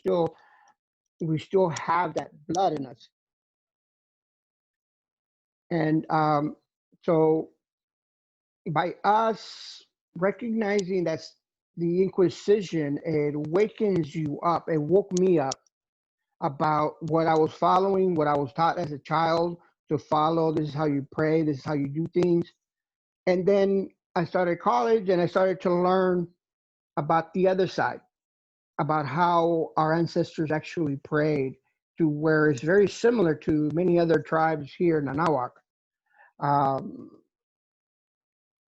we still have that blood in us. And so by us recognizing that's the Inquisition, it wakens you up. It woke me up about what I was following, what I was taught as a child to follow. This is how you pray. This is how you do things. And then I started college and I started to learn about the other side, about how our ancestors actually prayed, to where it's very similar to many other tribes here in Anahuac.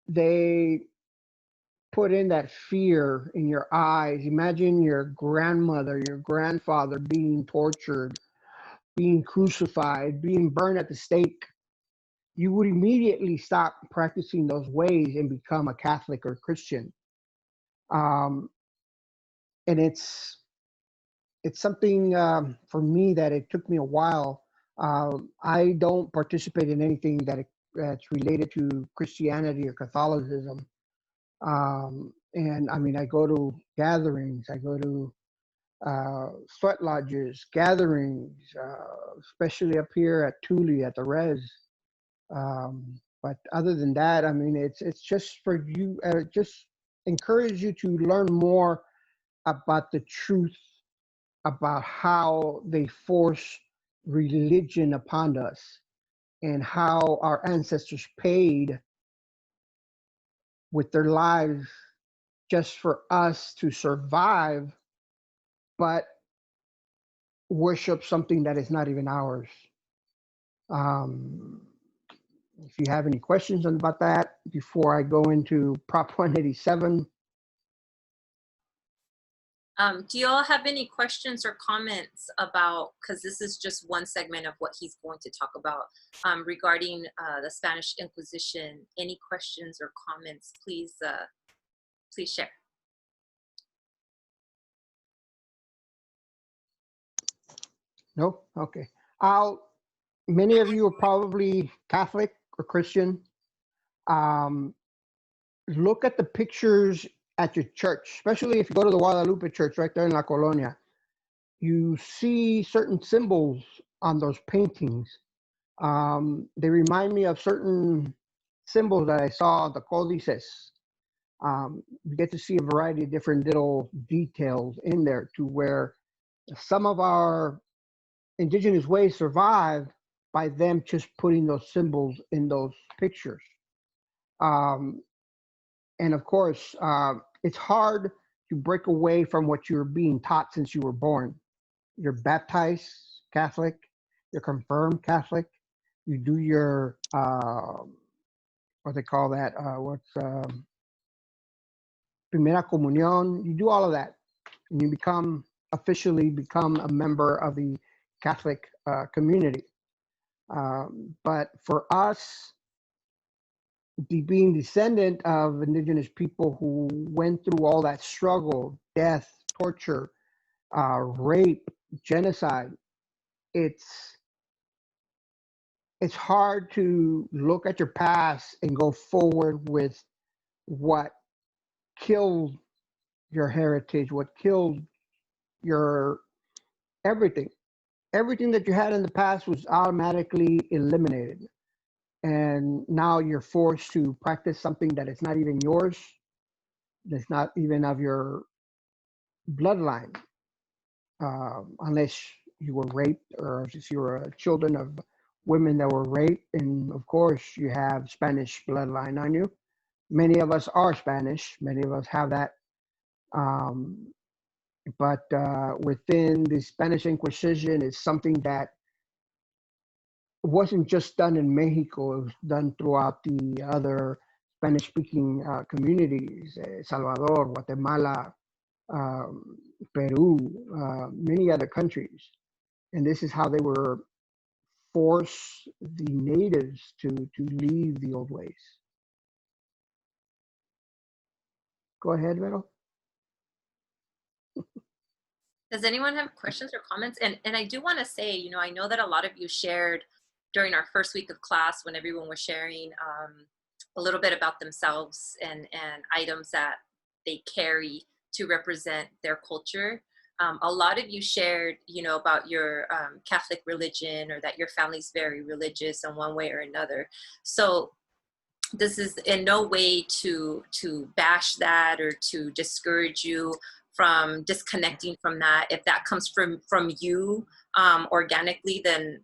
They put in that fear in your eyes. Imagine your grandmother, your grandfather being tortured, being crucified, being burned at the stake. You would immediately stop practicing those ways and become a Catholic or Christian. And it's something for me that it took me a while. I don't participate in anything that's related to Christianity or Catholicism. And I mean, I go to gatherings, I go to sweat lodges, gatherings, especially up here at Thule at the Res. But other than that, I mean, it's just for you, just encourage you to learn more about the truth about how they force religion upon us and how our ancestors paid with their lives just for us to survive, but worship something that is not even ours. If you have any questions about that before I go into Prop 187. Do you all have any questions or comments about, because this is just one segment of what he's going to talk about regarding the Spanish Inquisition? Any questions or comments, please share. No? Okay. Many of you are probably Catholic or Christian. Look at the pictures at your church, especially if you go to the Guadalupe church right there in La Colonia. You see certain symbols on those paintings. They remind me of certain symbols that I saw, the códices. You get to see a variety of different little details in there, to where some of our indigenous ways survive by them just putting those symbols in those pictures. And of course, it's hard to break away from what you're being taught since you were born. You're baptized Catholic, you're confirmed Catholic, you do your, what they call that, Primera Comunión, you do all of that, and you officially become a member of the Catholic community. But for us, being descendant of indigenous people who went through all that struggle, death, torture, rape, genocide, it's hard to look at your past and go forward with what killed your heritage, what killed your everything. Everything that you had in the past was automatically eliminated. And now you're forced to practice something that is not even yours, that's not even of your bloodline, unless you were raped or if you were children of women that were raped. And of course, you have Spanish bloodline on you. Many of us are Spanish. Many of us have that. But within the Spanish Inquisition is something that wasn't just done in Mexico, it was done throughout the other Spanish-speaking communities, Salvador, Guatemala, Peru, many other countries. And this is how they were force the natives to leave the old ways. Go ahead, Vero. Does anyone have questions or comments? And I do want to say, you know, I know that a lot of you shared during our first week of class when everyone was sharing a little bit about themselves and items that they carry to represent their culture. A lot of you shared, you know, about your Catholic religion, or that your family's very religious in one way or another. So this is in no way to bash that or to discourage you from disconnecting from that. If that comes from you organically, then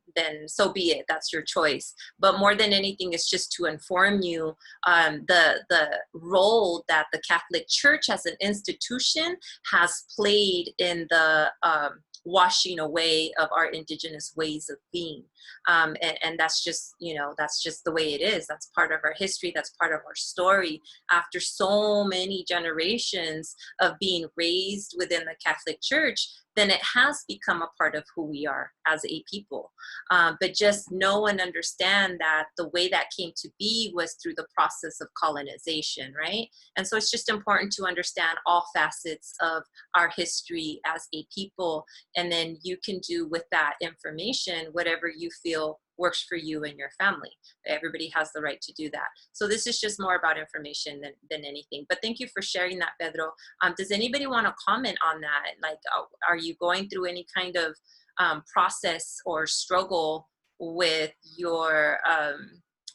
so be it. That's your choice. But more than anything, it's just to inform you the role that the Catholic Church as an institution has played in the washing away of our indigenous ways of being. And that's just, you know, that's just the way it is. That's part of our history. That's part of our story. After so many generations of being raised within the Catholic Church, then it has become a part of who we are as a people. But just know and understand that the way that came to be was through the process of colonization, right? And so it's just important to understand all facets of our history as a people. And then you can do with that information whatever you feel works for you and your family. Everybody has the right to do that. So this is just more about information than anything. But thank you for sharing that, Pedro. Does anybody want to comment on that? Like, are you going through any kind of process or struggle with your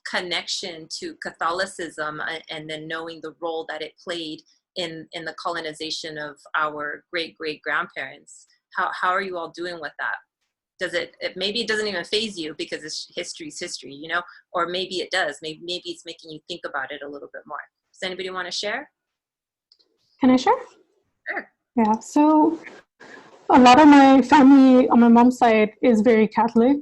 connection to Catholicism, and then knowing the role that it played in the colonization of our great-great-grandparents? How are you all doing with that? Does it maybe it doesn't even faze you because it's history's history, you know, or maybe it does. Maybe it's making you think about it a little bit more. Does anybody want to share? Can I share? Sure. Yeah, so a lot of my family on my mom's side is very Catholic.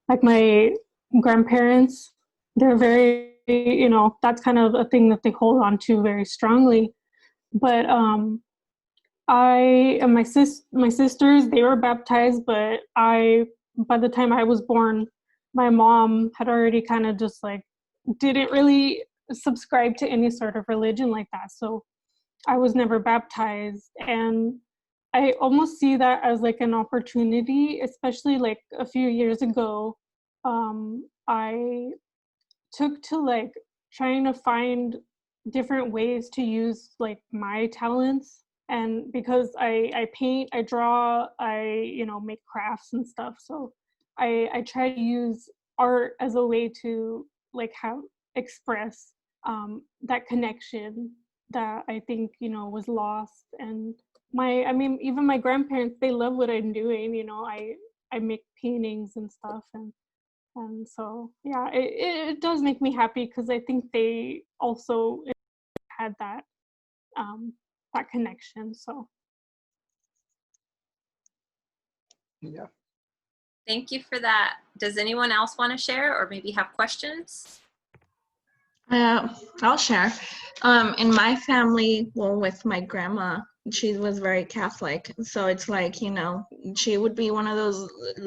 Like my grandparents, they're very, you know, that's kind of a thing that they hold on to very strongly. But I and my sisters, they were baptized, but by the time I was born, my mom had already kind of just like didn't really subscribe to any sort of religion like that. So I was never baptized, and I almost see that as like an opportunity, especially like a few years ago. I took to like trying to find different ways to use like my talents. And because I paint, I draw, I, you know, make crafts and stuff. So I try to use art as a way to like express that connection that I think, you know, was lost. And I mean, even my grandparents, they love what I'm doing. You know, I make paintings and stuff, and so yeah, it does make me happy because I think they also had that that connection. So Yeah. Thank you for that. Does anyone else want to share or maybe have questions? I'll share. In my family, well, with my grandma, she was very Catholic. So it's like, you know, she would be one of those old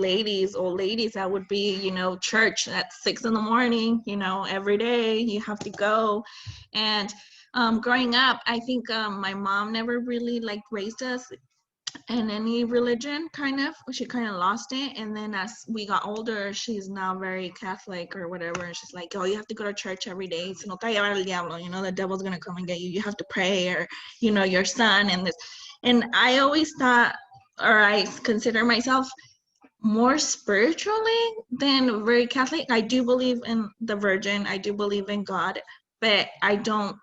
ladies that would be, you know, church at 6 a.m, you know, every day you have to go. And growing up, I think my mom never really like raised us in any religion, kind of. She kind of lost it. And then as we got older, she's now very Catholic or whatever. And she's like, oh, you have to go to church every day. Si no te lleva el diablo, you know, the devil's going to come and get you. You have to pray, or, you know, your son and this. And I always thought, or I consider myself more spiritually than very Catholic. I do believe in the Virgin. I do believe in God, but I don't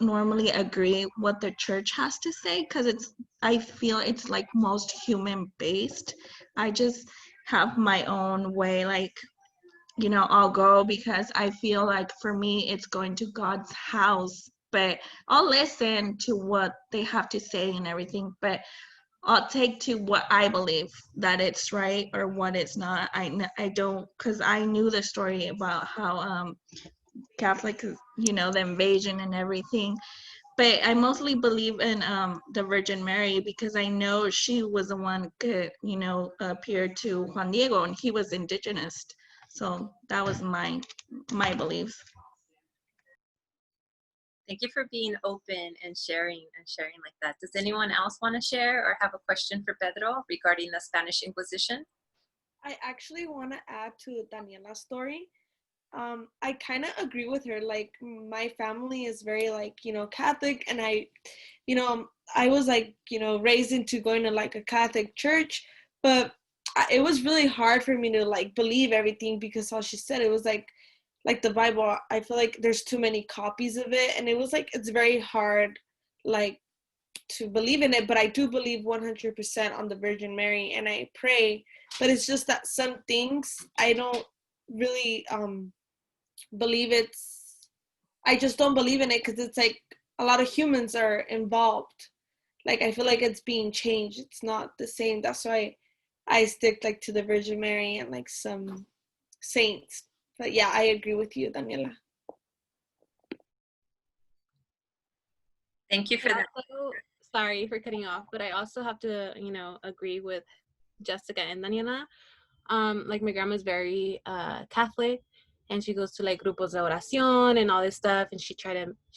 normally agree what the church has to say, because I feel it's like most human based. I just have my own way, like, you know, I'll go because I feel like for me it's going to God's house, but I'll listen to what they have to say and everything, but I'll take to what I believe that it's right or what it's not. I don't, because I knew the story about how Catholic, you know, the invasion and everything. But I mostly believe in the Virgin Mary, because I know she was the one that, you know, appeared to Juan Diego, and he was indigenous. So that was my beliefs. Thank you for being open and sharing like that. Does anyone else want to share or have a question for Pedro regarding the Spanish Inquisition? I actually want to add to Daniela's story. I kind of agree with her. Like, my family is very, like, Catholic, and I was, like, raised into going to, like, a Catholic church, but it was really hard for me to, like, believe everything, because how she said it was like the Bible, I feel like there's too many copies of it, and it was like, it's very hard, like, to believe in it. But I do believe 100% on the Virgin Mary, and I pray, but it's just that some things I don't really believe. I just don't believe in it, because it's like a lot of humans are involved. Like, I feel like it's being changed. It's not the same. That's why I stick, like, to the Virgin Mary and, like, some saints. But yeah, I agree with you, Daniela. Thank you for that. Also, sorry for cutting off, but I also have to, agree with Jessica and Daniela. Like, my grandma's very Catholic, and she goes to, like, grupos de oración and all this stuff, and she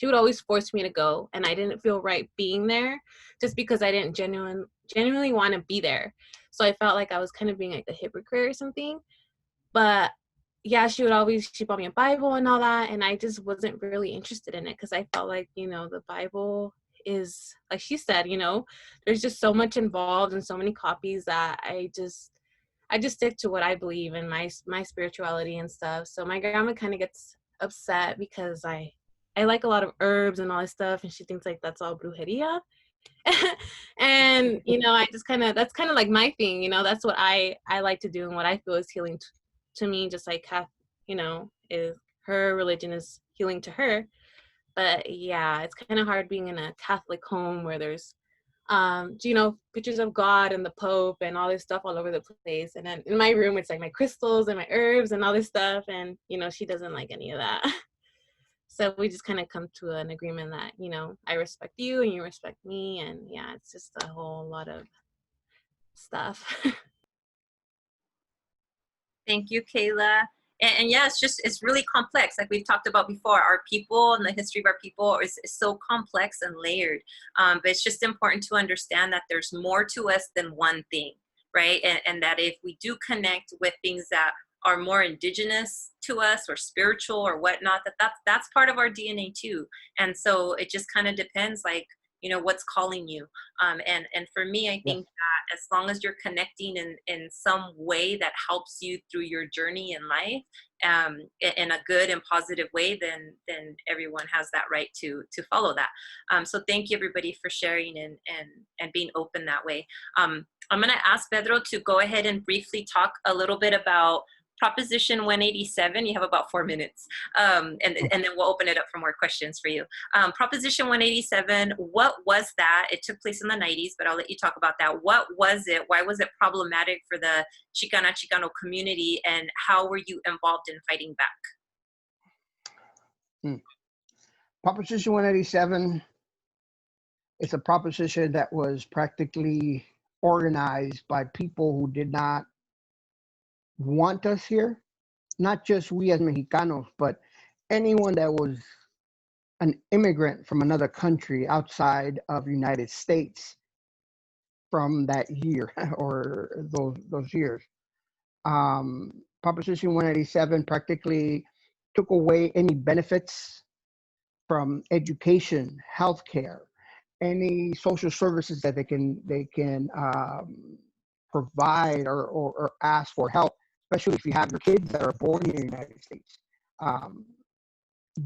would always force me to go, and I didn't feel right being there, just because I didn't genuinely want to be there. So I felt like I was kind of being, like, a hypocrite or something. But yeah, she bought me a Bible and all that, and I just wasn't really interested in it, because I felt like, the Bible is, like she said, there's just so much involved and so many copies that I just stick to what I believe in, my spirituality and stuff. So my grandma kind of gets upset because I like a lot of herbs and all this stuff, and she thinks, like, that's all brujeria. And I just that's kind of like my thing. That's what I like to do, and what I feel is healing to me, just like is her religion is healing to her. But yeah, it's kind of hard being in a Catholic home where there's pictures of God and the Pope and all this stuff all over the place. And then in my room, it's like my crystals and my herbs and all this stuff. And, she doesn't like any of that. So we just kind of come to an agreement that, I respect you and you respect me. And yeah, it's just a whole lot of stuff. Thank you, Kayla. And yeah, it's really complex. Like we've talked about before, our people and the history of our people is so complex and layered. But it's just important to understand that there's more to us than one thing, right? And that if we do connect with things that are more indigenous to us or spiritual or whatnot, that's part of our DNA too. And so it just kind of depends, like, what's calling you. And for me, I think that as long as you're connecting in some way that helps you through your journey in life, in a good and positive way, then everyone has that right to follow that. So thank you, everybody, for sharing and being open that way. I'm going to ask Pedro to go ahead and briefly talk a little bit about Proposition 187. You have about 4 minutes, and then we'll open it up for more questions for you. Proposition 187, what was that? It took place in the 90s, but I'll let you talk about that. What was it? Why was it problematic for the Chicano community, and how were you involved in fighting back? Proposition 187 is a proposition that was practically organized by people who did not want us here, not just we as Mexicanos, but anyone that was an immigrant from another country outside of the United States from that year or those years. Proposition 187 practically took away any benefits from education, healthcare, any social services that they can provide or ask for help, especially if you have your kids that are born in the United States.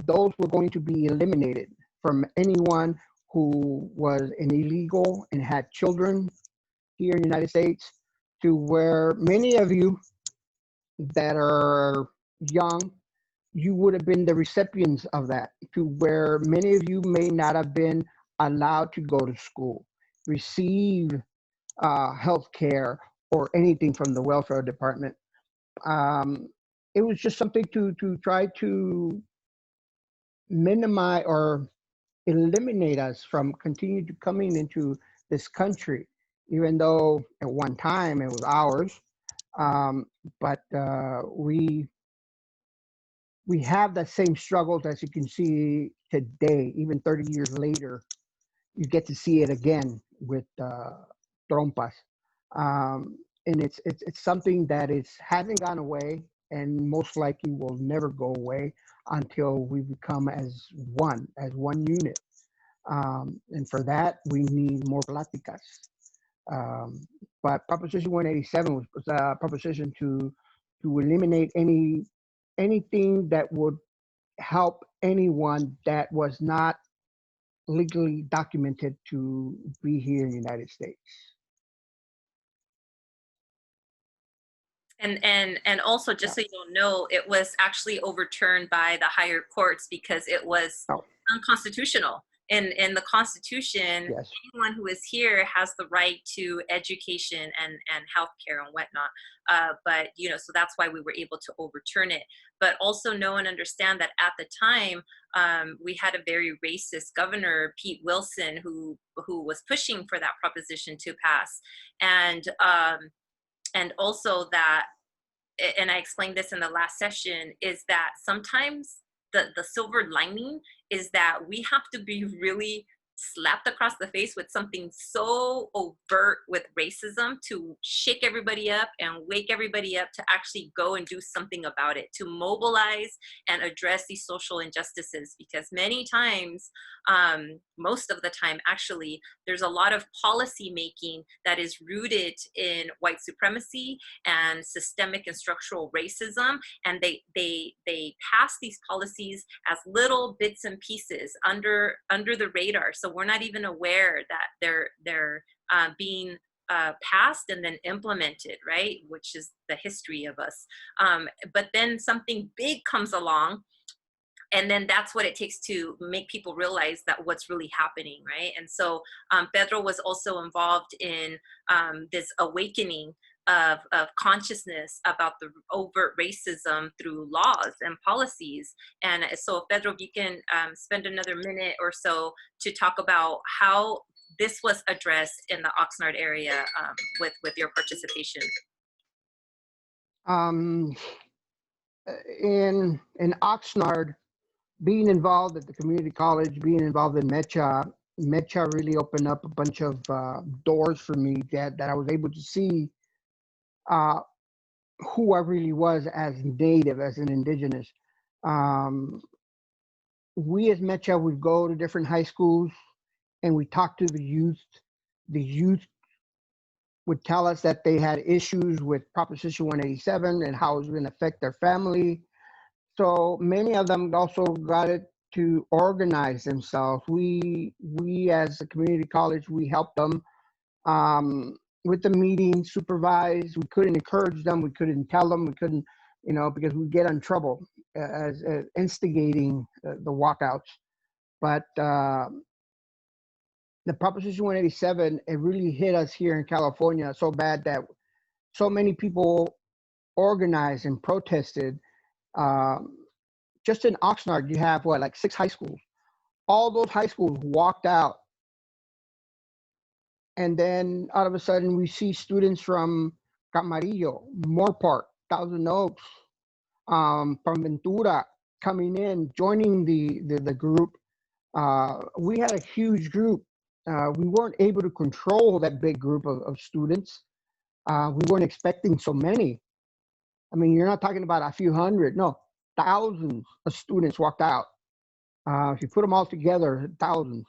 Those were going to be eliminated from anyone who was an illegal and had children here in the United States, to where many of you that are young, you would have been the recipients of that, to where many of you may not have been allowed to go to school, receive health care or anything from the welfare department. It was just something to try to minimize or eliminate us from continuing to coming into this country, even though at one time it was ours. But we have the same struggles, as you can see today, even 30 years later. You get to see it again with trompas. And it's something that hasn't gone away. and most likely will never go away until we become as one unit. And for that, we need more pláticas. But Proposition 187 was a proposition to eliminate anything that would help anyone that was not legally documented to be here in the United States. And also, just so you don't know, it was actually overturned by the higher courts because it was unconstitutional. In the Constitution, Yes. anyone who is here has the right to education and healthcare and whatnot. But so that's why we were able to overturn it. But also know and understand that at the time, we had a very racist governor, Pete Wilson, who was pushing for that proposition to pass, and also that, and I explained this in the last session, is that sometimes the silver lining is that we have to be really slapped across the face with something so overt with racism to shake everybody up and wake everybody up to actually go and do something about it, to mobilize and address these social injustices. Because many times, most of the time actually, there's a lot of policy making that is rooted in white supremacy and systemic and structural racism, and they pass these policies as little bits and pieces under the radar. So we're not even aware that they're being passed and then implemented, right? Which is the history of us. But then something big comes along, and then that's what it takes to make people realize that what's really happening, right? And so Pedro was also involved in this awakening of consciousness about the overt racism through laws and policies. And so Pedro, if you can spend another minute or so to talk about how this was addressed in the Oxnard area with your participation. In Oxnard, being involved at the community college, being involved in Mecha really opened up a bunch of doors for me that I was able to see who I really was as Native, as an Indigenous. We as Mecha would go to different high schools and we talked to the youth. The youth would tell us that they had issues with Proposition 187 and how it was going to affect their family. So many of them also got it to organize themselves. We as a community college, we helped them with the meeting, supervise. We couldn't encourage them. We couldn't tell them. We couldn't, because we get in trouble as instigating the walkouts. But the Proposition 187, it really hit us here in California so bad that so many people organized and protested. Just in Oxnard, you have like 6 high schools. All those high schools walked out. And then all of a sudden we see students from Camarillo, Moore Park, Thousand Oaks, from Ventura coming in, joining the group. We had a huge group. We weren't able to control that big group of students. We weren't expecting so many. I mean, you're not talking about a few hundred, no, thousands of students walked out. If you put them all together, thousands.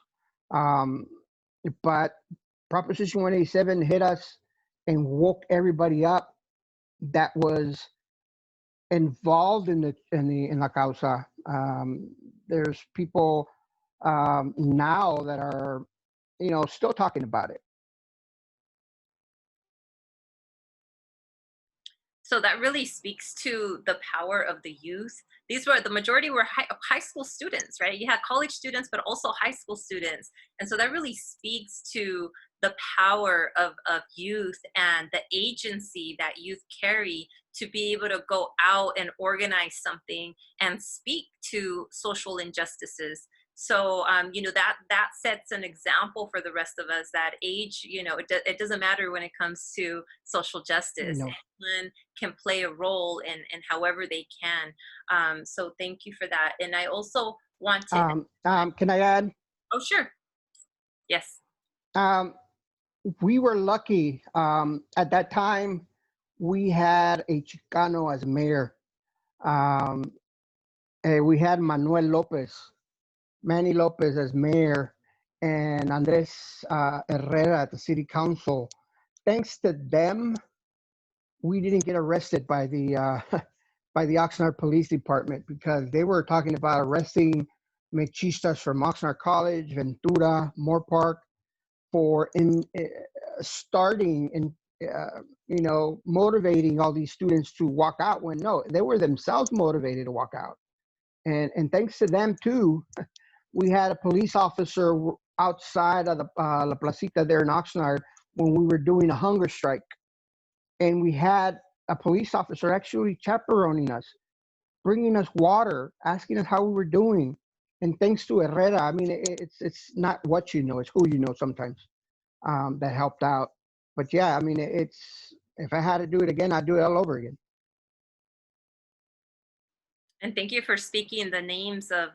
But Proposition 187 hit us and woke everybody up that was involved in la causa. There's people now that are, still talking about it. So that really speaks to the power of the youth. The majority were high school students, right? You had college students, but also high school students. And so that really speaks to the power of youth and the agency that youth carry to be able to go out and organize something and speak to social injustices. So, that sets an example for the rest of us that age, it doesn't matter when it comes to social justice. No. Anyone can play a role in however they can. So thank you for that. And I also want to... can I add? Oh, sure. Yes. We were lucky. At that time, we had a Chicano as mayor. We had Manny Lopez as mayor, and Andres Herrera at the city council. Thanks to them, we didn't get arrested by the by the Oxnard Police Department, because they were talking about arresting mechistas from Oxnard College, Ventura, Moore Park, for starting and motivating all these students to walk out, when no, they were themselves motivated to walk out. And thanks to them too, we had a police officer outside of the La Placita there in Oxnard when we were doing a hunger strike. And we had a police officer actually chaperoning us, bringing us water, asking us how we were doing. And thanks to Herrera, I mean, it's not what you know, it's who you know sometimes, that helped out. But yeah, I mean, if I had to do it again, I'd do it all over again. And thank you for speaking the names of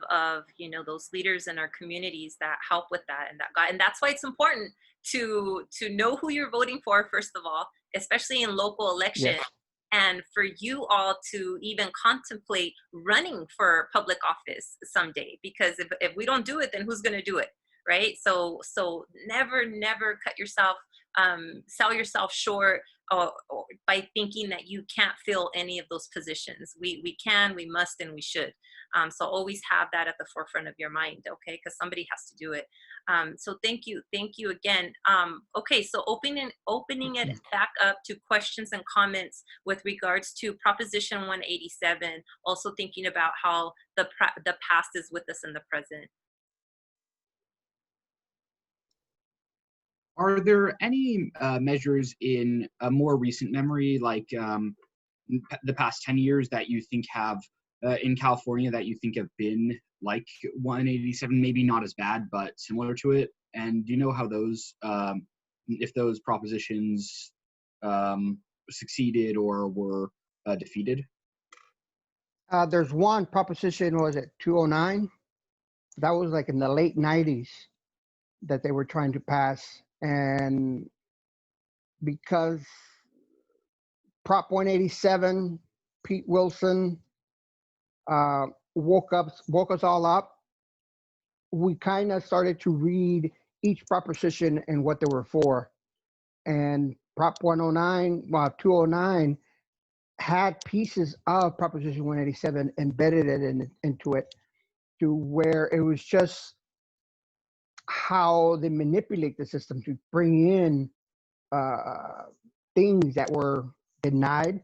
those leaders in our communities that help with that, and that's why it's important to know who you're voting for, first of all, especially in local elections. Yes. And for you all to even contemplate running for public office someday, because if we don't do it, then who's going to do it, right? So never cut yourself, sell yourself short or by thinking that you can't fill any of those positions. We can, we must, and we should. So always have that at the forefront of your mind, okay? Because somebody has to do it. So thank you again. Okay, so opening it back up to questions and comments with regards to Proposition 187. Also thinking about how the past is with us in the present. Are there any measures in a more recent memory, like the past 10 years, that you think have, in California, that you think have been like 187, maybe not as bad, but similar to it? And do you know how those, if those propositions succeeded or were defeated? There's one proposition, was it 209? That was like in the late 90s that they were trying to pass. And because Prop 187, Pete Wilson woke us all up, we kind of started to read each proposition and what they were for. And Prop 209 had pieces of Proposition 187 embedded into it, to where it was just how they manipulate the system to bring in things that were denied.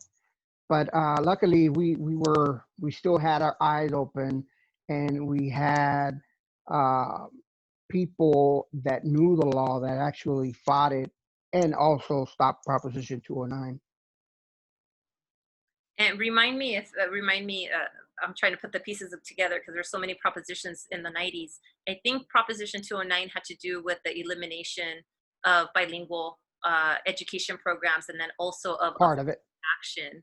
But luckily, we still had our eyes open, and we had people that knew the law that actually fought it and also stopped Proposition 209. And remind me, I'm trying to put the pieces together because there's so many propositions in the 90s. I think Proposition 209 had to do with the elimination of bilingual education programs, and then also of part of it action.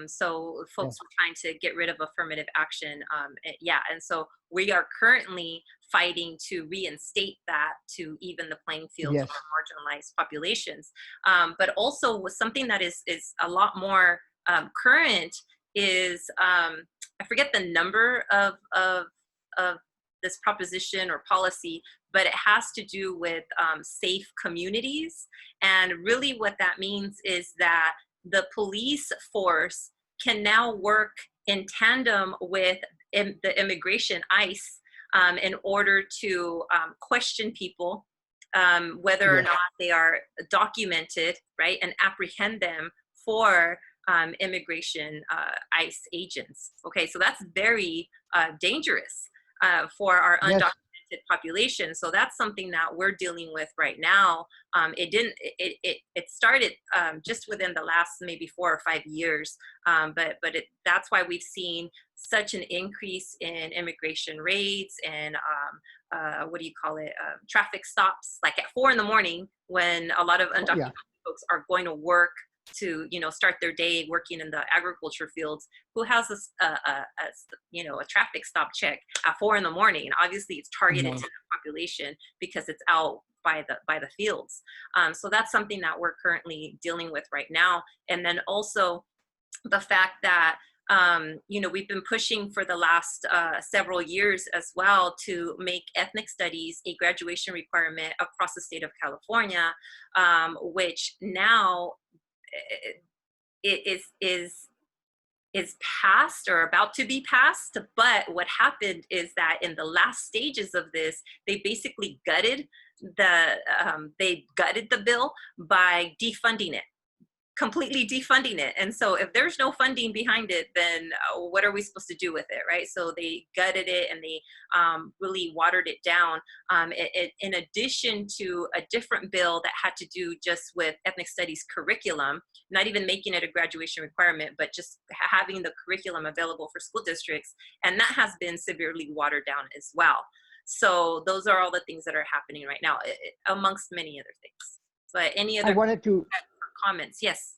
So folks were trying to get rid of affirmative action. And so we are currently fighting to reinstate that to even the playing field for marginalized populations. But also with something that is a lot more current is, I forget the number of this proposition or policy, but it has to do with safe communities. And really what that means is that the police force can now work in tandem with the immigration ICE in order to question people, whether or not they are documented, right, and apprehend them for immigration ICE agents. Okay, so that's very dangerous for our undocumented population. So that's something that we're dealing with right now. It started just within the last maybe 4 or 5 years, but that's why we've seen such an increase in immigration raids and traffic stops, like at 4 in.the morning when a lot of undocumented folks are going to work to start their day working in the agriculture fields. Who has a traffic stop check at 4 in.the morning? Obviously it's targeted to the population because it's out by the fields. So that's something that we're currently dealing with right now. And then also the fact that You know, we've been pushing for the last several years as well to make ethnic studies a graduation requirement across the state of California, which now it is passed or about to be passed. But what happened is that in the last stages of this, they basically gutted the bill by defunding it, completely defunding it. And so if there's no funding behind it, then what are we supposed to do with it, right? So they gutted it and they really watered it down. In addition to a different bill that had to do just with ethnic studies curriculum, not even making it a graduation requirement, but just having the curriculum available for school districts. And that has been severely watered down as well. So those are all the things that are happening right now, amongst many other things. But any other comments? Yes.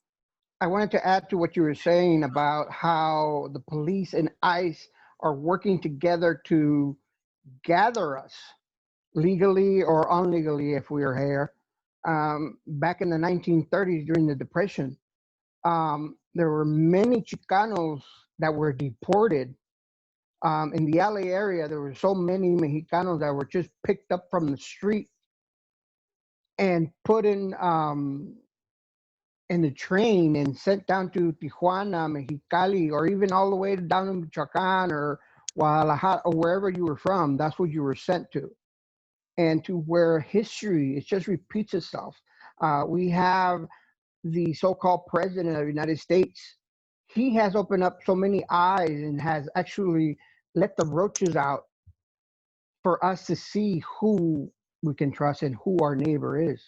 I wanted to add to what you were saying about how the police and ICE are working together to gather us legally or illegally if we are here. Back in the 1930s during the Depression, there were many Chicanos that were deported. In the LA area, there were so many Mexicanos that were just picked up from the street and put in the train and sent down to Tijuana, Mexicali, or even all the way down to Michoacan or Guadalajara, or wherever you were from. That's what you were sent to. And to where history, it just repeats itself. We have the so-called president of the United States. He has opened up so many eyes and has actually let the roaches out for us to see who we can trust and who our neighbor is.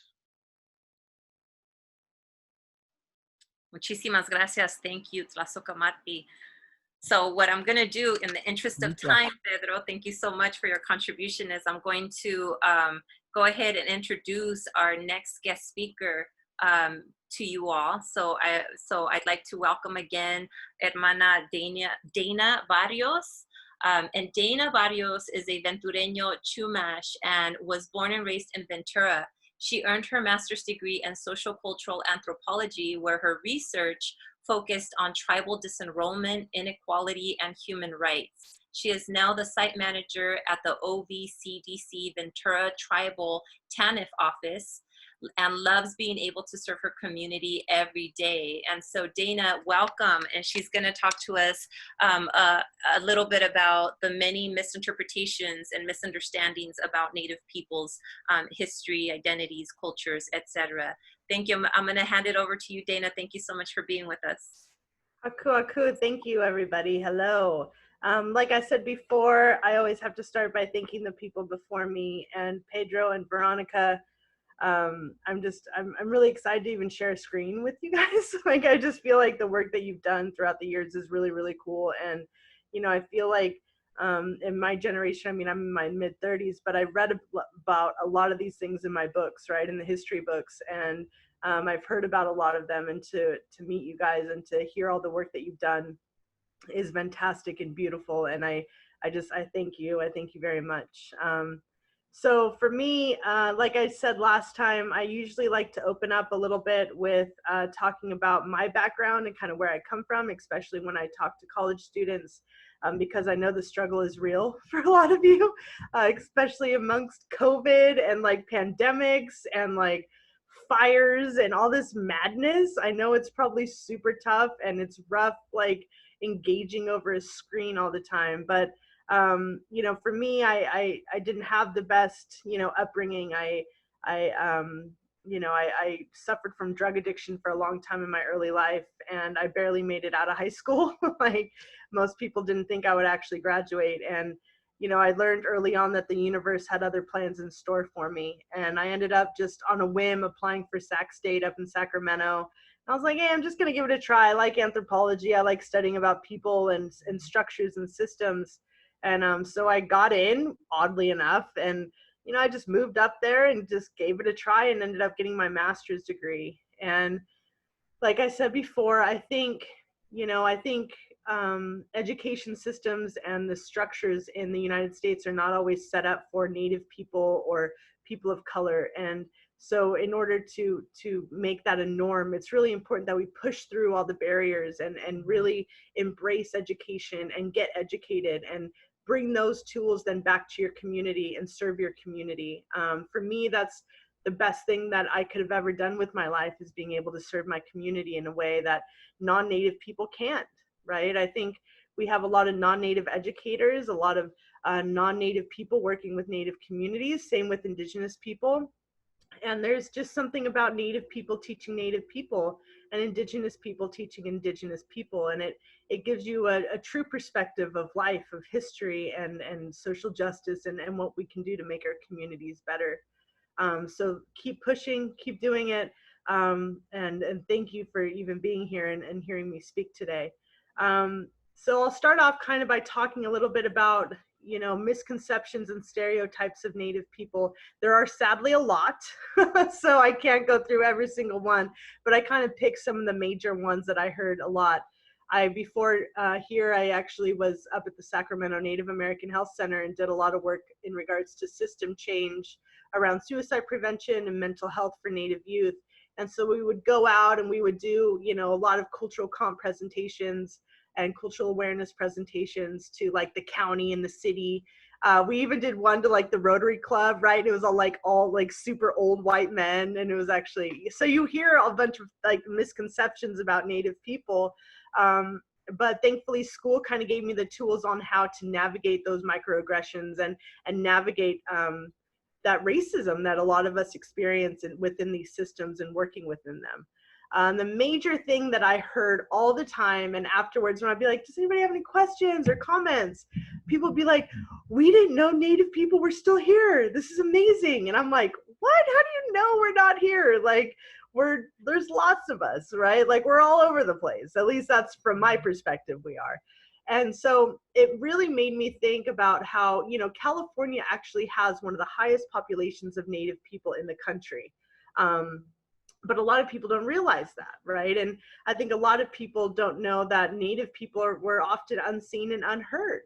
Muchísimas gracias. Thank you, Tlazocamati. So what I'm going to do in the interest of time, Pedro, thank you so much for your contribution, is I'm going to go ahead and introduce our next guest speaker to you all. So I'd like to welcome again Hermana Dayna Barrios. And Dayna Barrios is a Ventureño Chumash and was born and raised in Ventura. She earned her master's degree in sociocultural anthropology, where her research focused on tribal disenrollment, inequality, and human rights. She is now the site manager at the OVCDC Ventura Tribal TANF office and loves being able to serve her community every day. And so Dayna, welcome. And she's going to talk to us a little bit about the many misinterpretations and misunderstandings about Native peoples' history, identities, cultures, etc. Thank you. I'm going to hand it over to you, Dayna. Thank you so much for being with us. Aku. Thank you, everybody. Hello. Like I said before, I always have to start by thanking the people before me, and Pedro and Veronica. I'm really excited to even share a screen with you guys. Like, I just feel like the work that you've done throughout the years is really, really cool. And, you know, I feel like in my generation, I mean, I'm in my mid-30s, but I read about a lot of these things in my books, right, in the history books. And I've heard about a lot of them, and to meet you guys and to hear all the work that you've done is fantastic and beautiful. And I thank you. I thank you very much. So for me, like I said last time, I usually like to open up a little bit with talking about my background and kind of where I come from, especially when I talk to college students, because I know the struggle is real for a lot of you, especially amongst COVID and like pandemics and like fires and all this madness. I know it's probably super tough and it's rough, like engaging over a screen all the time, but you know, for me, I didn't have the best, you know, upbringing. You know, I suffered from drug addiction for a long time in my early life, and I barely made it out of high school. Like, most people didn't think I would actually graduate. And, you know, I learned early on that the universe had other plans in store for me. And I ended up just on a whim applying for Sac State up in Sacramento. I was like, hey, I'm just going to give it a try. I like anthropology. I like studying about people and structures and systems. And so I got in, oddly enough, and, you know, I just moved up there and just gave it a try and ended up getting my master's degree. And like I said before, I think education systems and the structures in the United States are not always set up for Native people or people of color. And So in order to make that a norm, it's really important that we push through all the barriers and really embrace education and get educated and bring those tools then back to your community and serve your community. For me, that's the best thing that I could have ever done with my life, is being able to serve my community in a way that non-Native people can't, right? I think we have a lot of non-Native educators, a lot of non-Native people working with Native communities, same with Indigenous people. And there's just something about Native people teaching Native people and Indigenous people teaching Indigenous people. And it gives you a true perspective of life, of history and social justice and what we can do to make our communities better. So keep pushing, keep doing it. And thank you for even being here and hearing me speak today. So I'll start off kind of by talking a little bit about, you know, misconceptions and stereotypes of Native people. There are sadly a lot, so I can't go through every single one, but I kind of picked some of the major ones that I heard a lot. Before here, I actually was up at the Sacramento Native American Health Center and did a lot of work in regards to system change around suicide prevention and mental health for Native youth. And so we would go out and we would do, you know, a lot of cultural comp presentations and cultural awareness presentations to like the county and the city. We even did one to like the Rotary Club, right? It was all like super old white men. And it was actually, so you hear a bunch of like misconceptions about Native people. But thankfully school kind of gave me the tools on how to navigate those microaggressions and navigate that racism that a lot of us experience within these systems and working within them. The major thing that I heard all the time, and afterwards when I'd be like, does anybody have any questions or comments? People would be like, we didn't know Native people were still here. This is amazing. And I'm like, what? How do you know we're not here? Like, there's lots of us, right? Like, we're all over the place. At least that's from my perspective, we are. And so it really made me think about how, you know, California actually has one of the highest populations of Native people in the country. But a lot of people don't realize that, right? And I think a lot of people don't know that Native people were often unseen and unheard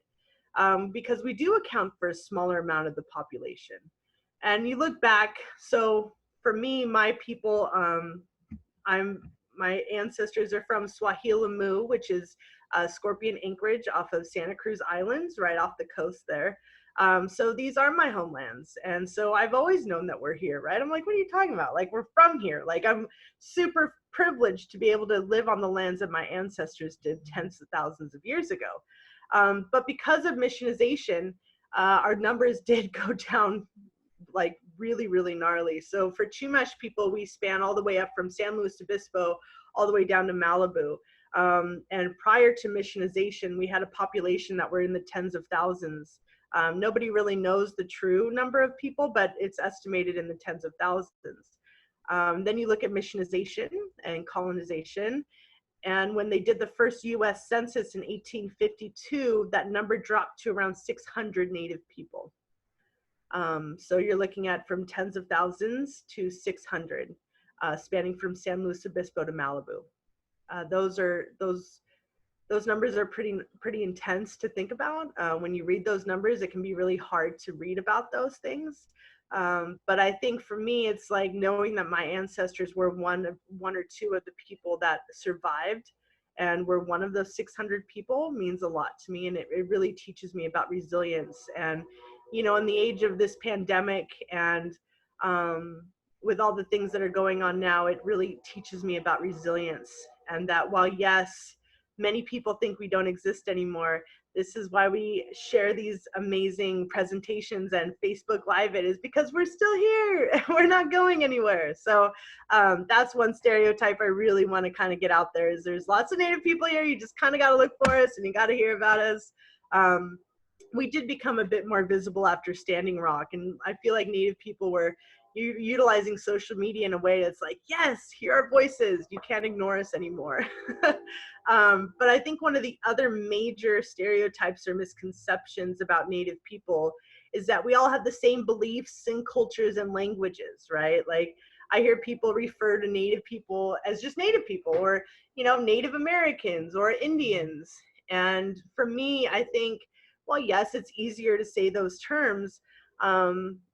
because we do account for a smaller amount of the population. And you look back, so for me, my people, my ancestors are from Swahilamu, which is Scorpion Anchorage off of Santa Cruz Islands, right off the coast there. So these are my homelands. And so I've always known that we're here, right? I'm like, what are you talking about? Like, we're from here. Like, I'm super privileged to be able to live on the lands that my ancestors did tens of thousands of years ago. But because of missionization, our numbers did go down like really, really gnarly. So for Chumash people, we span all the way up from San Luis Obispo all the way down to Malibu. And prior to missionization, we had a population that were in the tens of thousands. Nobody really knows the true number of people, but it's estimated in the tens of thousands. Then you look at missionization and colonization. And when they did the first US Census in 1852, that number dropped to around 600 Native people. So you're looking at from tens of thousands to 600, spanning from San Luis Obispo to Malibu. Those numbers are pretty intense to think about. When you read those numbers, it can be really hard to read about those things. But I think for me, it's like knowing that my ancestors were one or two of the people that survived and were one of those 600 people means a lot to me. And it really teaches me about resilience. And, you know, in the age of this pandemic and with all the things that are going on now, it really teaches me about resilience. And that while, yes, many people think we don't exist anymore, this is why we share these amazing presentations and Facebook Live it, is because we're still here. We're not going anywhere. So that's one stereotype I really want to kind of get out there, is there's lots of Native people here. You just kind of got to look for us and you got to hear about us. We did become a bit more visible after Standing Rock. And I feel like Native people were utilizing social media in a way that's like, yes, hear our voices. You can't ignore us anymore. But I think one of the other major stereotypes or misconceptions about Native people is that we all have the same beliefs and cultures and languages, right? Like, I hear people refer to Native people as just Native people, or, you know, Native Americans or Indians. And for me, I think, well, yes, it's easier to say those terms,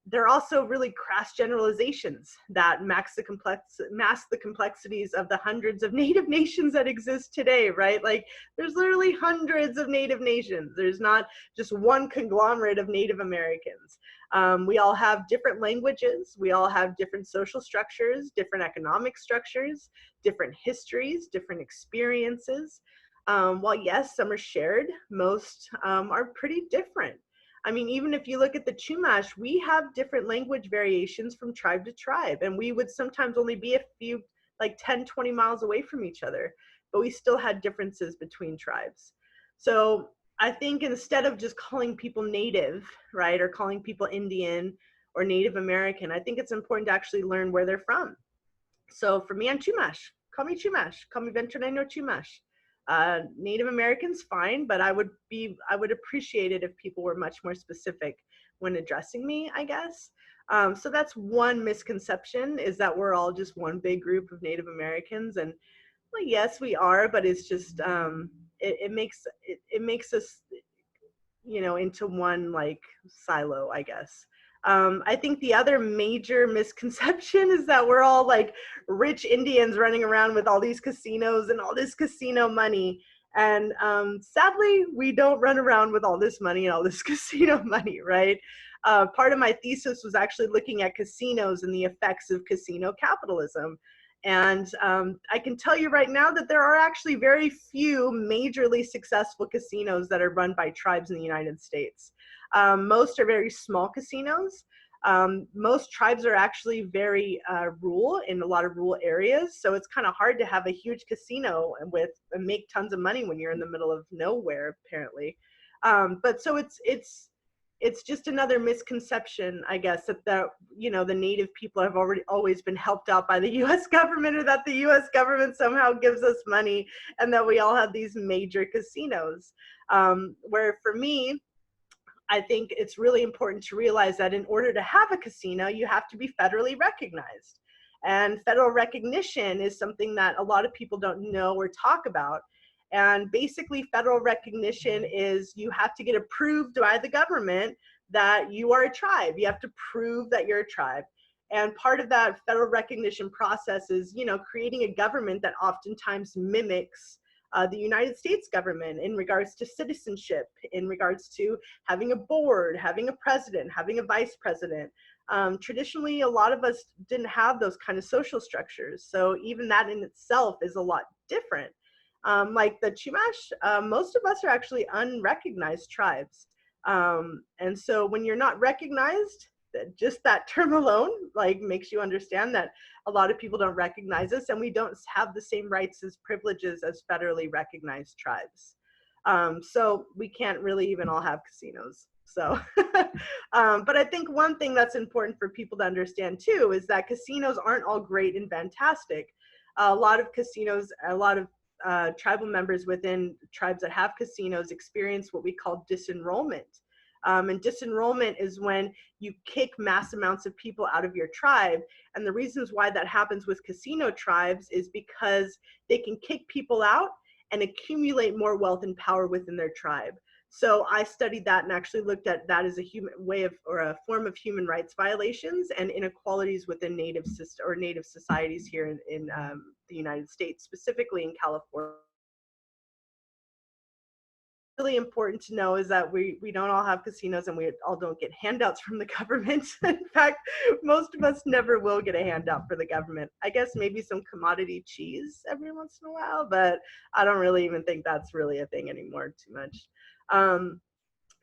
They're also really crass generalizations that mask the complexities of the hundreds of Native nations that exist today, right? Like, there's literally hundreds of Native nations. There's not just one conglomerate of Native Americans. We all have different languages. We all have different social structures, different economic structures, different histories, different experiences. While yes, some are shared, most are pretty different. I mean, even if you look at the Chumash, we have different language variations from tribe to tribe, and we would sometimes only be a few, like 10, 20 miles away from each other, but we still had differences between tribes. So I think instead of just calling people Native, right, or calling people Indian or Native American, I think it's important to actually learn where they're from. So for me, I'm Chumash. Call me Chumash. Call me Ventureño Chumash. Native Americans, fine, but I would appreciate it if people were much more specific when addressing me, I guess. So that's one misconception, is that we're all just one big group of Native Americans, and well, yes, we are, but it's just it makes us, you know, into one like silo, I guess. I think the other major misconception is that we're all like rich Indians running around with all these casinos and all this casino money. And sadly, we don't run around with all this money and all this casino money, right? Part of my thesis was actually looking at casinos and the effects of casino capitalism. And I can tell you right now that there are actually very few majorly successful casinos that are run by tribes in the United States. Most are very small casinos. Most tribes are actually very rural, in a lot of rural areas. So it's kind of hard to have a huge casino and make tons of money when you're in the middle of nowhere, apparently. But so it's just another misconception, I guess, that the Native people have always been helped out by the U.S. government, or that the U.S. government somehow gives us money, and that we all have these major casinos. Where for me, I think it's really important to realize that in order to have a casino, you have to be federally recognized. And federal recognition is something that a lot of people don't know or talk about. And basically, federal recognition is you have to get approved by the government that you are a tribe. You have to prove that you're a tribe. And part of that federal recognition process is, you know, creating a government that oftentimes mimics the United States government in regards to citizenship, in regards to having a board, having a president, having a vice president. Traditionally, a lot of us didn't have those kind of social structures. So even that in itself is a lot different. Like the Chumash, most of us are actually unrecognized tribes. And so when you're not recognized, just that term alone like makes you understand that a lot of people don't recognize us, and we don't have the same rights as privileges as federally recognized tribes. So we can't really even all have casinos. So, but I think one thing that's important for people to understand too is that casinos aren't all great and fantastic. A lot of casinos, a lot of tribal members within tribes that have casinos experience what we call disenrollment. And disenrollment is when you kick mass amounts of people out of your tribe. And the reasons why that happens with casino tribes is because they can kick people out and accumulate more wealth and power within their tribe. So I studied that and actually looked at that as a human way of, or a form of human rights violations and inequalities within Native societies here in the United States, specifically in California. Really important to know is that we don't all have casinos, and we all don't get handouts from the government. In fact, most of us never will get a handout for the government. I guess maybe some commodity cheese every once in a while, but I don't really even think that's really a thing anymore too much.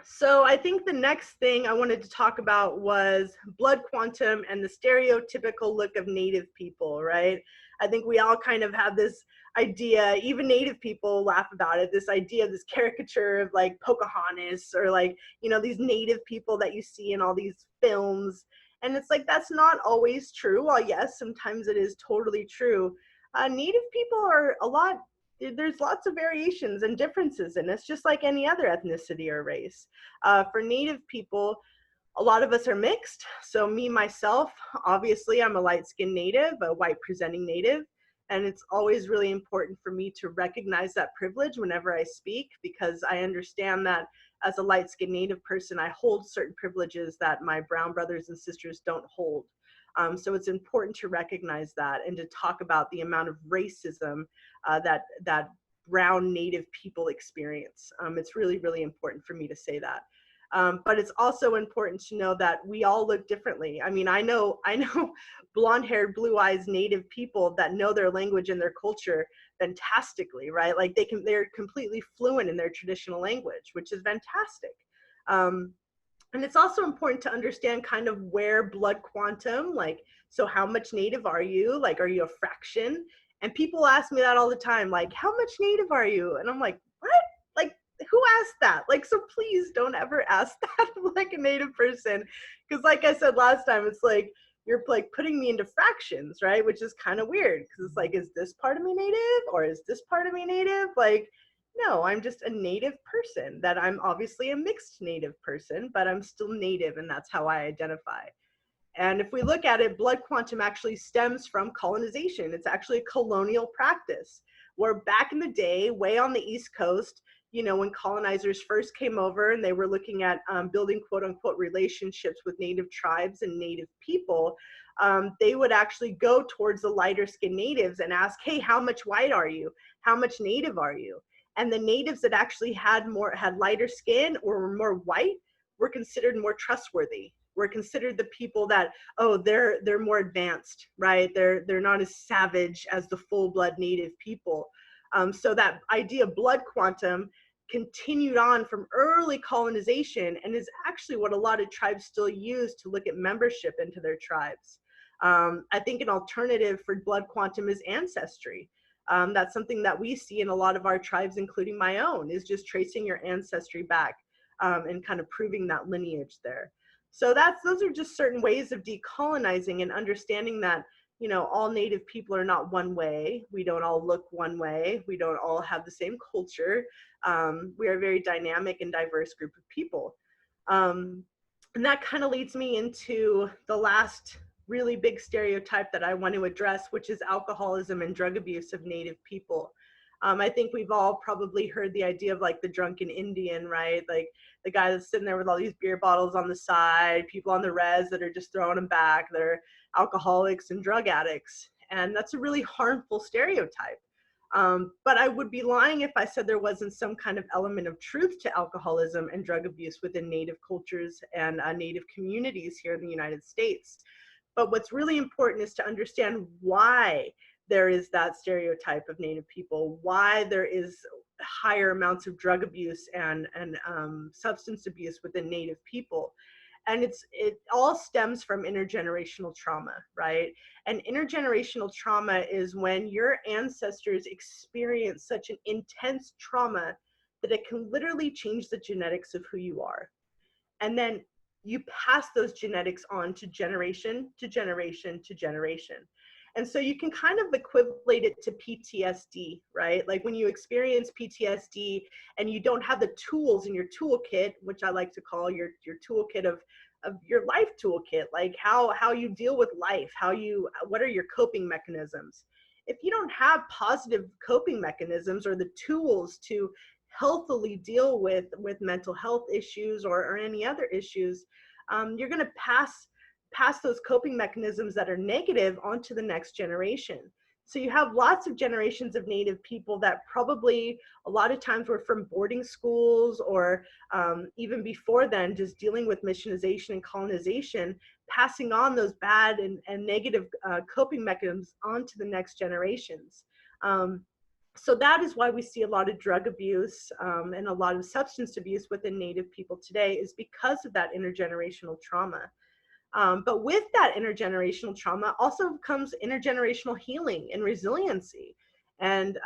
So I think the next thing I wanted to talk about was blood quantum and the stereotypical look of Native people, right? I think we all kind of have this idea, even Native people laugh about it, this idea, this caricature of like Pocahontas, or like, you know, these Native people that you see in all these films. And it's like, that's not always true. While yes, sometimes it is totally true. Native people are there's lots of variations and differences, and it's just like any other ethnicity or race. For Native people, a lot of us are mixed. So me, myself, obviously I'm a light-skinned Native, a white presenting Native. And it's always really important for me to recognize that privilege whenever I speak, because I understand that as a light-skinned Native person, I hold certain privileges that my brown brothers and sisters don't hold. So it's important to recognize that and to talk about the amount of racism that brown Native people experience. It's really, really important for me to say that. But it's also important to know that we all look differently. I mean, I know blonde-haired, blue-eyes Native people that know their language and their culture fantastically, right? Like they're completely fluent in their traditional language, which is fantastic. And it's also important to understand kind of where blood quantum, like, so how much Native are you? Like, are you a fraction? And people ask me that all the time, like, how much Native are you? And I'm like, what? Like, who asked that? Like, so please don't ever ask that like a Native person. Because like I said last time, it's like, you're like putting me into fractions, right? Which is kind of weird, because it's like, is this part of me Native or is this part of me Native? Like, no, I'm just a Native person. That I'm obviously a mixed Native person, but I'm still Native, and that's how I identify. And if we look at it, blood quantum actually stems from colonization. It's actually a colonial practice, where back in the day, way on the East Coast, you know, when colonizers first came over and they were looking at building quote unquote relationships with Native tribes and Native people, they would actually go towards the lighter skinned Natives and ask, hey, how much white are you? How much Native are you? And the Natives that actually had lighter skin or were more white were considered more trustworthy. Were considered the people that, oh, they're more advanced, right? They're not as savage as the full blood Native people. So that idea of blood quantum continued on from early colonization, and is actually what a lot of tribes still use to look at membership into their tribes. I think an alternative for blood quantum is ancestry. That's something that we see in a lot of our tribes, including my own, is just tracing your ancestry back and kind of proving that lineage there. So those are just certain ways of decolonizing and understanding that, you know, all Native people are not one way. We don't all look one way. We don't all have the same culture. We are a very dynamic and diverse group of people. And that kind of leads me into the last really big stereotype that I want to address, which is alcoholism and drug abuse of Native people. I think we've all probably heard the idea of like the drunken Indian, right? Like the guy that's sitting there with all these beer bottles on the side, people on the res that are just throwing them back. They're alcoholics and drug addicts. And that's a really harmful stereotype. But I would be lying if I said there wasn't some kind of element of truth to alcoholism and drug abuse within Native cultures and Native communities here in the United States. But what's really important is to understand why there is that stereotype of Native people, why there is higher amounts of drug abuse and substance abuse within Native people. And it all stems from intergenerational trauma, right? And intergenerational trauma is when your ancestors experience such an intense trauma that it can literally change the genetics of who you are. And then you pass those genetics on to generation to generation to generation. And so you can kind of equivalent it to PTSD, right? Like when you experience PTSD and you don't have the tools in your toolkit, which I like to call your toolkit of your life toolkit, like how you deal with life, what are your coping mechanisms? If you don't have positive coping mechanisms or the tools to healthily deal with mental health issues or any other issues, you're going to pass those coping mechanisms that are negative onto the next generation. So you have lots of generations of Native people that probably a lot of times were from boarding schools or even before then, just dealing with missionization and colonization, passing on those bad and negative coping mechanisms onto the next generations. So that is why we see a lot of drug abuse and a lot of substance abuse within Native people today, is because of that intergenerational trauma. But with that intergenerational trauma also comes intergenerational healing and resiliency. And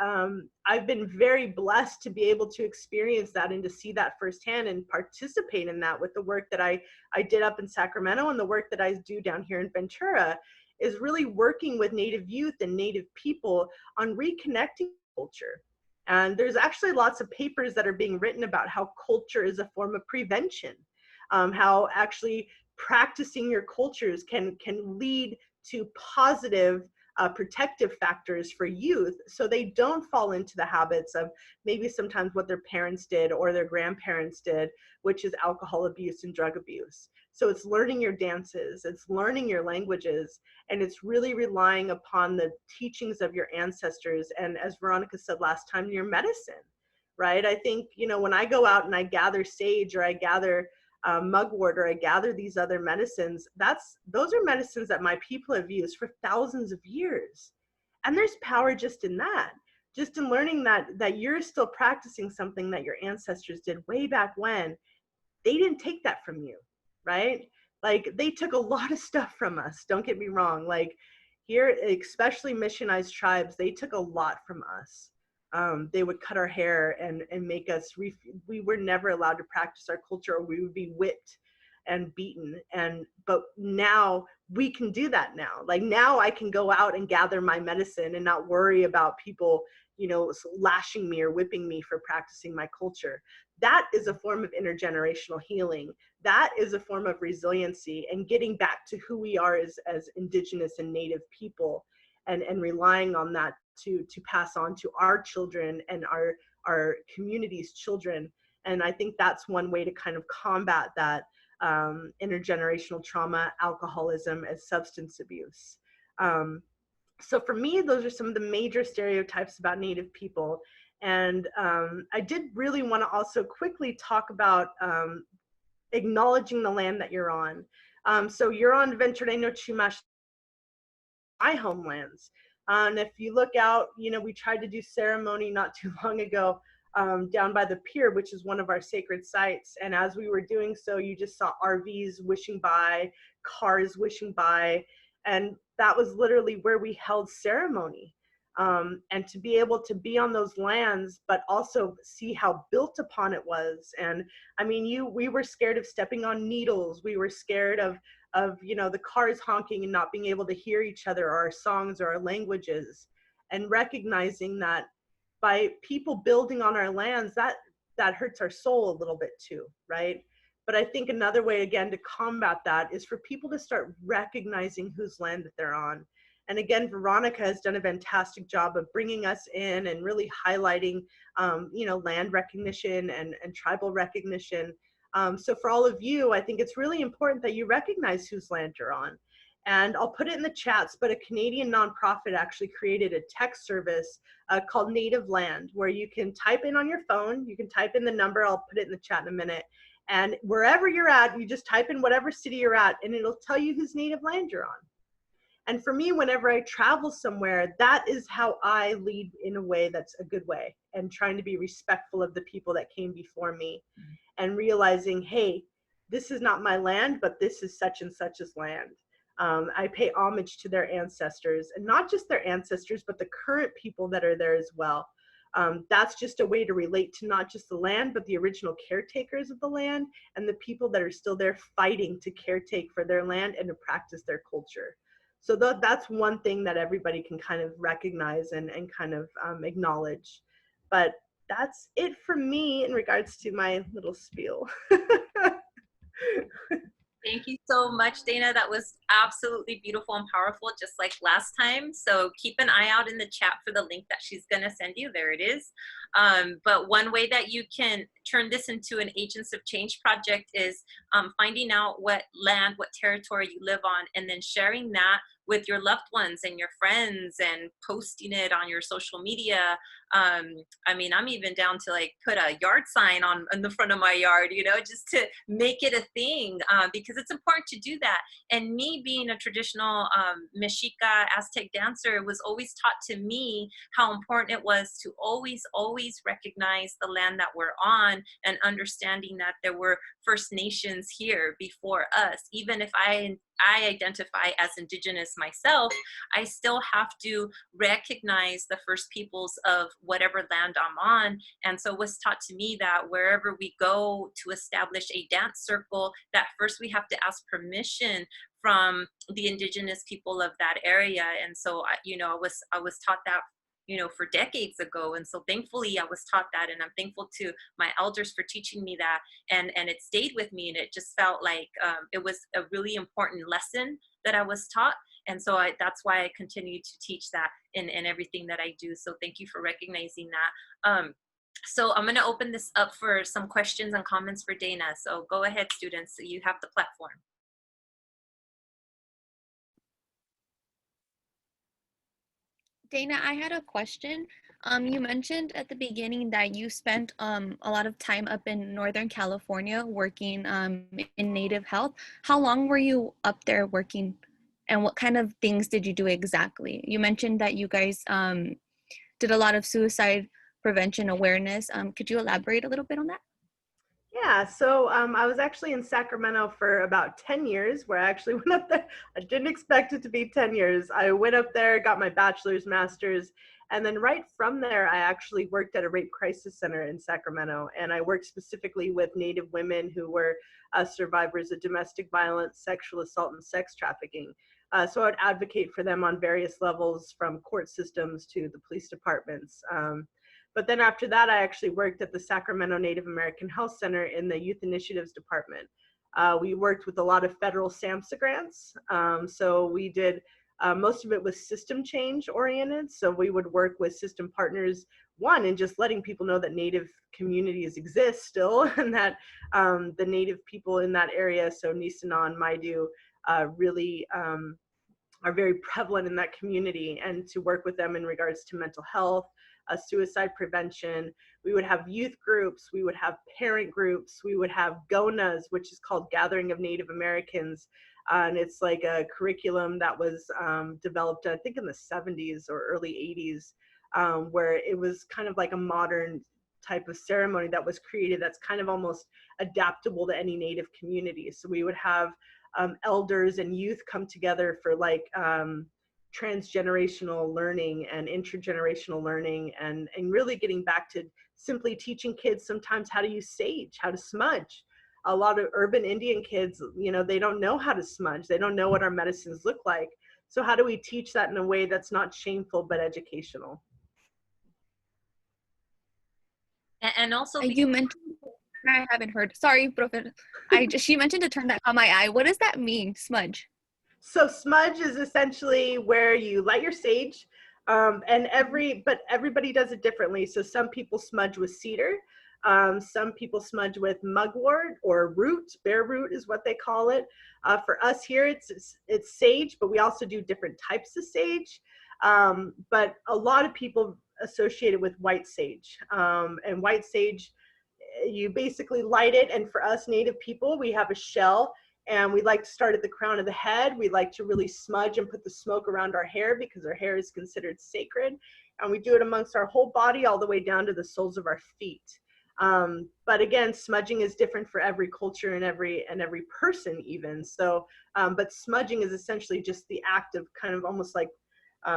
I've been very blessed to be able to experience that and to see that firsthand and participate in that with the work that I did up in Sacramento, and the work that I do down here in Ventura is really working with Native youth and Native people on reconnecting culture. And there's actually lots of papers that are being written about how culture is a form of prevention, how actually practicing your cultures can lead to positive protective factors for youth, so they don't fall into the habits of maybe sometimes what their parents did or their grandparents did, which is alcohol abuse and drug abuse. So it's learning your dances, it's learning your languages, and it's really relying upon the teachings of your ancestors. And as Veronica said last time, your medicine, right? I think, you know, when I go out and I gather sage, or I gather mugwort, or I gather these other medicines, those are medicines that my people have used for thousands of years. And there's power just in that, just in learning that you're still practicing something that your ancestors did way back when. They didn't take that from you, right? Like, they took a lot of stuff from us, don't get me wrong. Like, here, especially missionized tribes, they took a lot from us. They would cut our hair and make us, we were never allowed to practice our culture, or we would be whipped and beaten. But now we can do that now. Like, now I can go out and gather my medicine and not worry about people, you know, lashing me or whipping me for practicing my culture. That is a form of intergenerational healing. That is a form of resiliency and getting back to who we are as Indigenous and Native people, and relying on that to pass on to our children and our community's children. And I think that's one way to kind of combat that intergenerational trauma, alcoholism, and substance abuse. So for me, those are some of the major stereotypes about Native people. And I did really want to also quickly talk about acknowledging the land that you're on. So you're on Ventureño Chumash, my homelands. And if you look out, you know, we tried to do ceremony not too long ago down by the pier, which is one of our sacred sites. And as we were doing so, you just saw RVs wishing by, cars wishing by, and that was literally where we held ceremony. And to be able to be on those lands, but also see how built upon it was. And I mean, we were scared of stepping on needles. We were scared of you know, the cars honking and not being able to hear each other, or our songs, or our languages, and recognizing that by people building on our lands, that hurts our soul a little bit too, right? But I think another way, again, to combat that is for people to start recognizing whose land that they're on. And again, Veronica has done a fantastic job of bringing us in and really highlighting, you know, land recognition and tribal recognition. So for all of you, I think it's really important that you recognize whose land you're on. And I'll put it in the chats, but a Canadian nonprofit actually created a text service called Native Land, where you can type in on your phone, you can type in the number, I'll put it in the chat in a minute. And wherever you're at, you just type in whatever city you're at, and it'll tell you whose native land you're on. And for me, whenever I travel somewhere, that is how I lead in a way that's a good way, and trying to be respectful of the people that came before me, and realizing, hey, this is not my land, but this is such and such's land. I pay homage to their ancestors, and not just their ancestors, but the current people that are there as well. That's just a way to relate to not just the land, but the original caretakers of the land, and the people that are still there fighting to caretake for their land and to practice their culture. So that's one thing that everybody can kind of recognize and kind of acknowledge. But that's it for me in regards to my little spiel. Thank you so much, Dayna. That was absolutely beautiful and powerful, just like last time. So keep an eye out in the chat for the link that she's going to send you. There it is. But one way that you can turn this into an Agents of Change project is finding out what land, what territory you live on, and then sharing that with your loved ones and your friends and posting it on your social media. I mean, I'm even down to like put a yard sign on the front of my yard, you know, just to make it a thing, because it's important to do that. And me being a traditional Mexica Aztec dancer, it was always taught to me how important it was to always recognize the land that we're on, and understanding that there were First Nations here before us. Even if I identify as Indigenous myself, I still have to recognize the first peoples of whatever land I'm on. And so it was taught to me that wherever we go to establish a dance circle, that first we have to ask permission from the Indigenous people of that area. And so, you know, I was taught that, you know, for decades ago. And so thankfully I was taught that, and I'm thankful to my elders for teaching me that, and it stayed with me, and it just felt like it was a really important lesson that I was taught. And so that's why I continue to teach that in everything that I do. So thank you for recognizing that. So I'm going to open this up for some questions and comments for Dayna. So go ahead, students. You have the platform. Dayna, I had a question. You mentioned at the beginning that you spent a lot of time up in Northern California working in Native health. How long were you up there working, and what kind of things did you do exactly? You mentioned that you guys did a lot of suicide prevention awareness. Could you elaborate a little bit on that? Yeah, so I was actually in Sacramento for about 10 years, where I actually went up there. I didn't expect it to be 10 years. I went up there, got my bachelor's, master's, and then right from there, I actually worked at a rape crisis center in Sacramento, and I worked specifically with Native women who were survivors of domestic violence, sexual assault, and sex trafficking. So I would advocate for them on various levels, from court systems to the police departments. But then after that, I actually worked at the Sacramento Native American Health Center in the Youth Initiatives Department. We worked with a lot of federal SAMHSA grants. So we did, most of it was system change oriented. So we would work with system partners, one, in just letting people know that Native communities exist still, and that the Native people in that area, so Nisenan, Maidu, really are very prevalent in that community, and to work with them in regards to mental health, suicide prevention. We would have youth groups, we would have parent groups, we would have GONAs, which is called Gathering of Native Americans. And it's like a curriculum that was developed, I think in the 70s or early 80s, where it was kind of like a modern type of ceremony that was created that's kind of almost adaptable to any Native community. So we would have elders and youth come together for like transgenerational learning and intergenerational learning, and really getting back to simply teaching kids sometimes how to use sage, how to smudge. A lot of urban Indian kids, you know, they don't know how to smudge. They don't know what our medicines look like. So how do we teach that in a way that's not shameful but educational? And also, You mentioned, I haven't heard. Sorry, Profe. She mentioned to turn that on my eye. What does that mean, smudge? So smudge is essentially where you light your sage, and everybody does it differently. So some people smudge with cedar, some people smudge with mugwort or root. Bear root is what they call it. For us here, it's sage, but we also do different types of sage. But a lot of people associate it with white sage, and white sage, you basically light it. And for us Native people, we have a shell, and we like to start at the crown of the head. We like to really smudge and put the smoke around our hair, because our hair is considered sacred. And we do it amongst our whole body, all the way down to the soles of our feet. But again, smudging is different for every culture and every person even. So, but smudging is essentially just the act of kind of almost like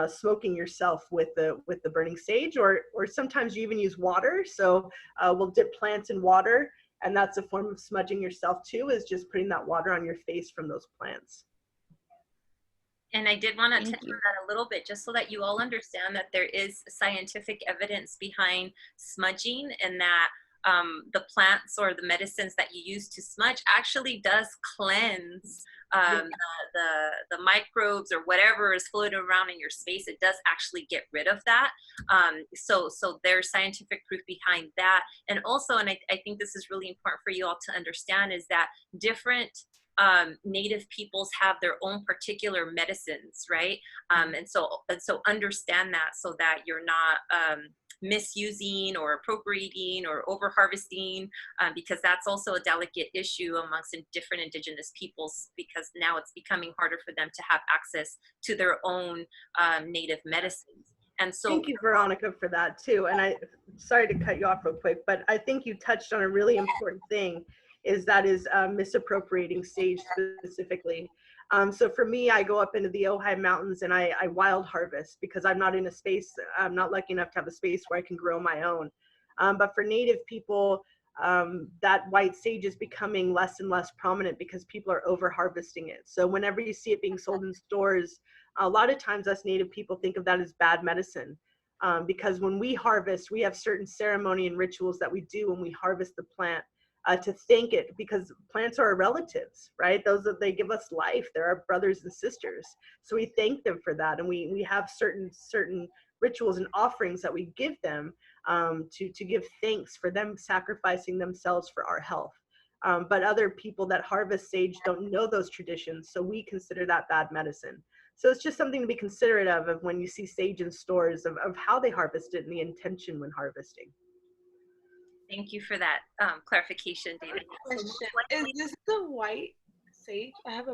smoking yourself with the burning sage, or sometimes you even use water. So we'll dip plants in water, and that's a form of smudging yourself too, is just putting that water on your face from those plants. And I did want to touch on that a little bit, just so that you all understand that there is scientific evidence behind smudging, and that the plants or the medicines that you use to smudge actually does cleanse the microbes or whatever is floating around in your space. It does actually get rid of that. So there's scientific proof behind that. And also, and I think this is really important for you all to understand, is that different Native peoples have their own particular medicines, right? And so understand that, so that you're not misusing or appropriating or over harvesting, because that's also a delicate issue amongst different Indigenous peoples, because now it's becoming harder for them to have access to their own Native medicines. And so thank you, Veronica, for that too. And sorry to cut you off real quick, but I think you touched on a really important thing, is misappropriating sage specifically. So for me, I go up into the Ojai Mountains and I wild harvest, because I'm not in a space, I'm not lucky enough to have a space where I can grow my own. But for Native people, that white sage is becoming less and less prominent, because people are over harvesting it. So whenever you see it being sold in stores, a lot of times us Native people think of that as bad medicine. Because when we harvest, we have certain ceremony and rituals that we do when we harvest the plant. to thank it, because plants are our relatives, right? They give us life. They're our brothers and sisters. So we thank them for that. And we have certain rituals and offerings that we give them to give thanks for them sacrificing themselves for our health. But other people that harvest sage don't know those traditions, so we consider that bad medicine. So it's just something to be considerate of when you see sage in stores, of how they harvest it and the intention when harvesting. Thank you for that clarification, David. Question. Is this the white sage? I have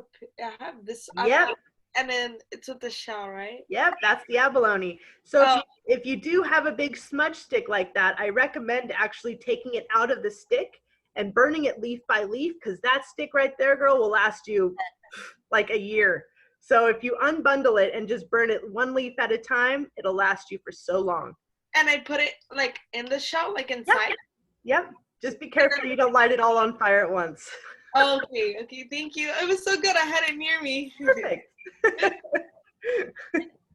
this. Yep. And then it's with the shell, right? Yep, that's the abalone. So if you do have a big smudge stick like that, I recommend actually taking it out of the stick and burning it leaf by leaf, because that stick right there, girl, will last you like a year. So if you unbundle it and just burn it one leaf at a time, it'll last you for so long. And I put it like in the shell, like inside? Yep. Just be careful you don't light it all on fire at once. Okay, thank you. It was so good. I had it near me. Perfect.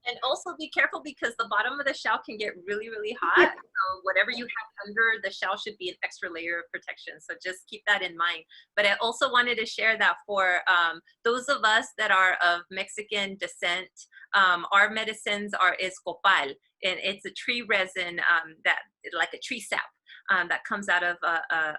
And also be careful, because the bottom of the shell can get really, really hot. So whatever you have under the shell should be an extra layer of protection. So just keep that in mind. But I also wanted to share that for those of us that are of Mexican descent, our medicines is copal, and it's a tree resin that, like a tree sap, that comes out of a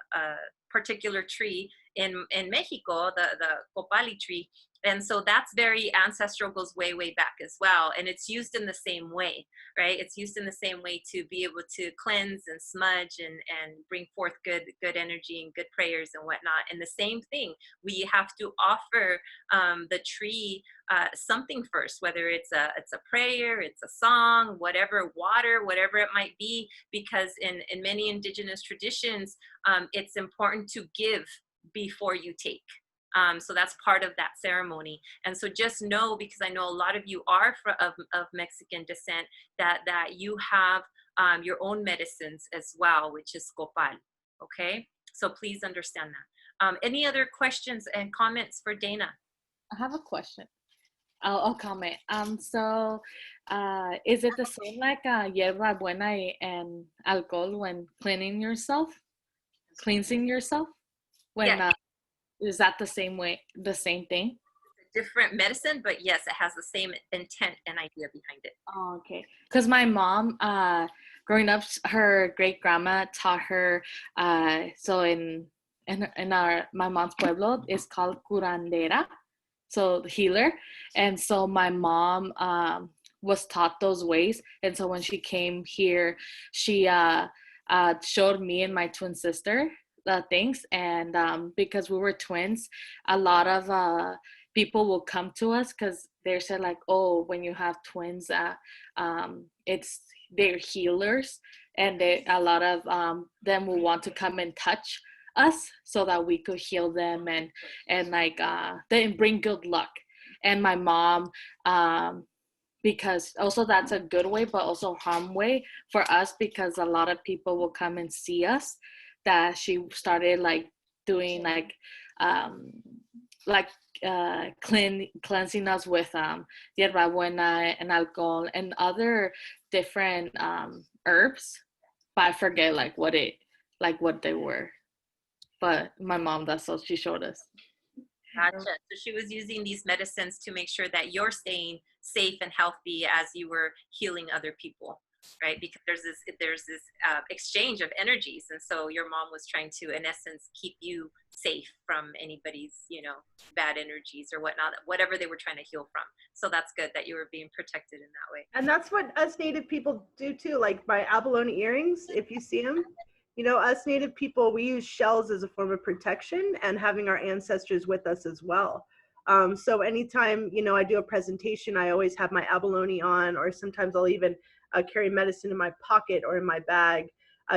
particular tree in Mexico, the copali tree. And so that's very ancestral, goes way, way back as well. And it's used in the same way, right? It's used in the same way to be able to cleanse and smudge and bring forth good energy and good prayers and whatnot. And the same thing, we have to offer the tree something first, whether it's a prayer, it's a song, whatever, water, whatever it might be, because in many indigenous traditions, it's important to give before you take. So that's part of that ceremony. And so just know, because I know a lot of you are of Mexican descent, that you have your own medicines as well, which is copal. Okay, so please understand that. Any other questions and comments for Dayna? I have a question. I'll comment. So is it the same like hierba buena and alcohol when cleansing yourself? When Yeah. Is that the same way, the same thing? It's a different medicine, but yes, it has the same intent and idea behind it. Oh, okay. Because my mom, growing up, her great grandma taught her. So in my mom's pueblo, it's called curandera, so healer. And so my mom was taught those ways. And so when she came here, she showed me and my twin sister the things. And because we were twins, a lot of people will come to us because they said like, oh, when you have twins, they're healers, and a lot of them will want to come and touch us so that we could heal them and like they bring good luck. And my mom, because also that's a good way, but also harm way for us, because a lot of people will come and see us, that she started like doing like cleansing us with hierba buena and alcohol and other different herbs, but I forget like what they were. But my mom, that's what she showed us. Gotcha. So she was using these medicines to make sure that you're staying safe and healthy as you were healing other people, right? Because there's this exchange of energies, and so your mom was trying to, in essence, keep you safe from anybody's, bad energies or whatnot, whatever they were trying to heal from. So that's good that you were being protected in that way. And that's what us Native people do too. Like my abalone earrings, if you see them, us Native people, we use shells as a form of protection and having our ancestors with us as well. So anytime, I do a presentation, I always have my abalone on, or sometimes I'll even carry medicine in my pocket or in my bag,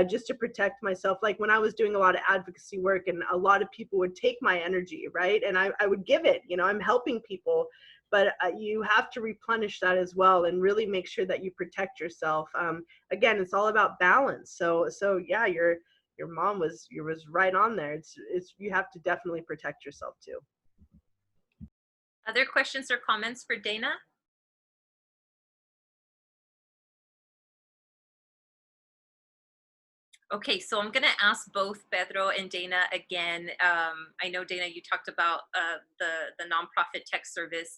just to protect myself. Like when I was doing a lot of advocacy work and a lot of people would take my energy, right? And I would give it, I'm helping people, but you have to replenish that as well and really make sure that you protect yourself. Again, it's all about balance. So yeah, your mom was right on there. It's you have to definitely protect yourself too. Other questions or comments for Dayna? Okay, so I'm going to ask both Pedro and Dayna again. I know, Dayna, you talked about the nonprofit tech service.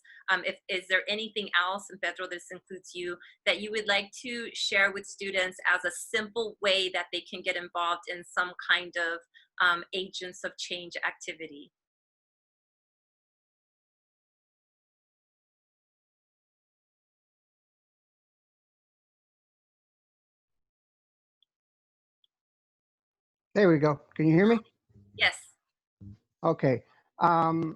Is there anything else, and Pedro, this includes you, that you would like to share with students as a simple way that they can get involved in some kind of agents of change activity? There we go. Can you hear me? Yes. Okay. The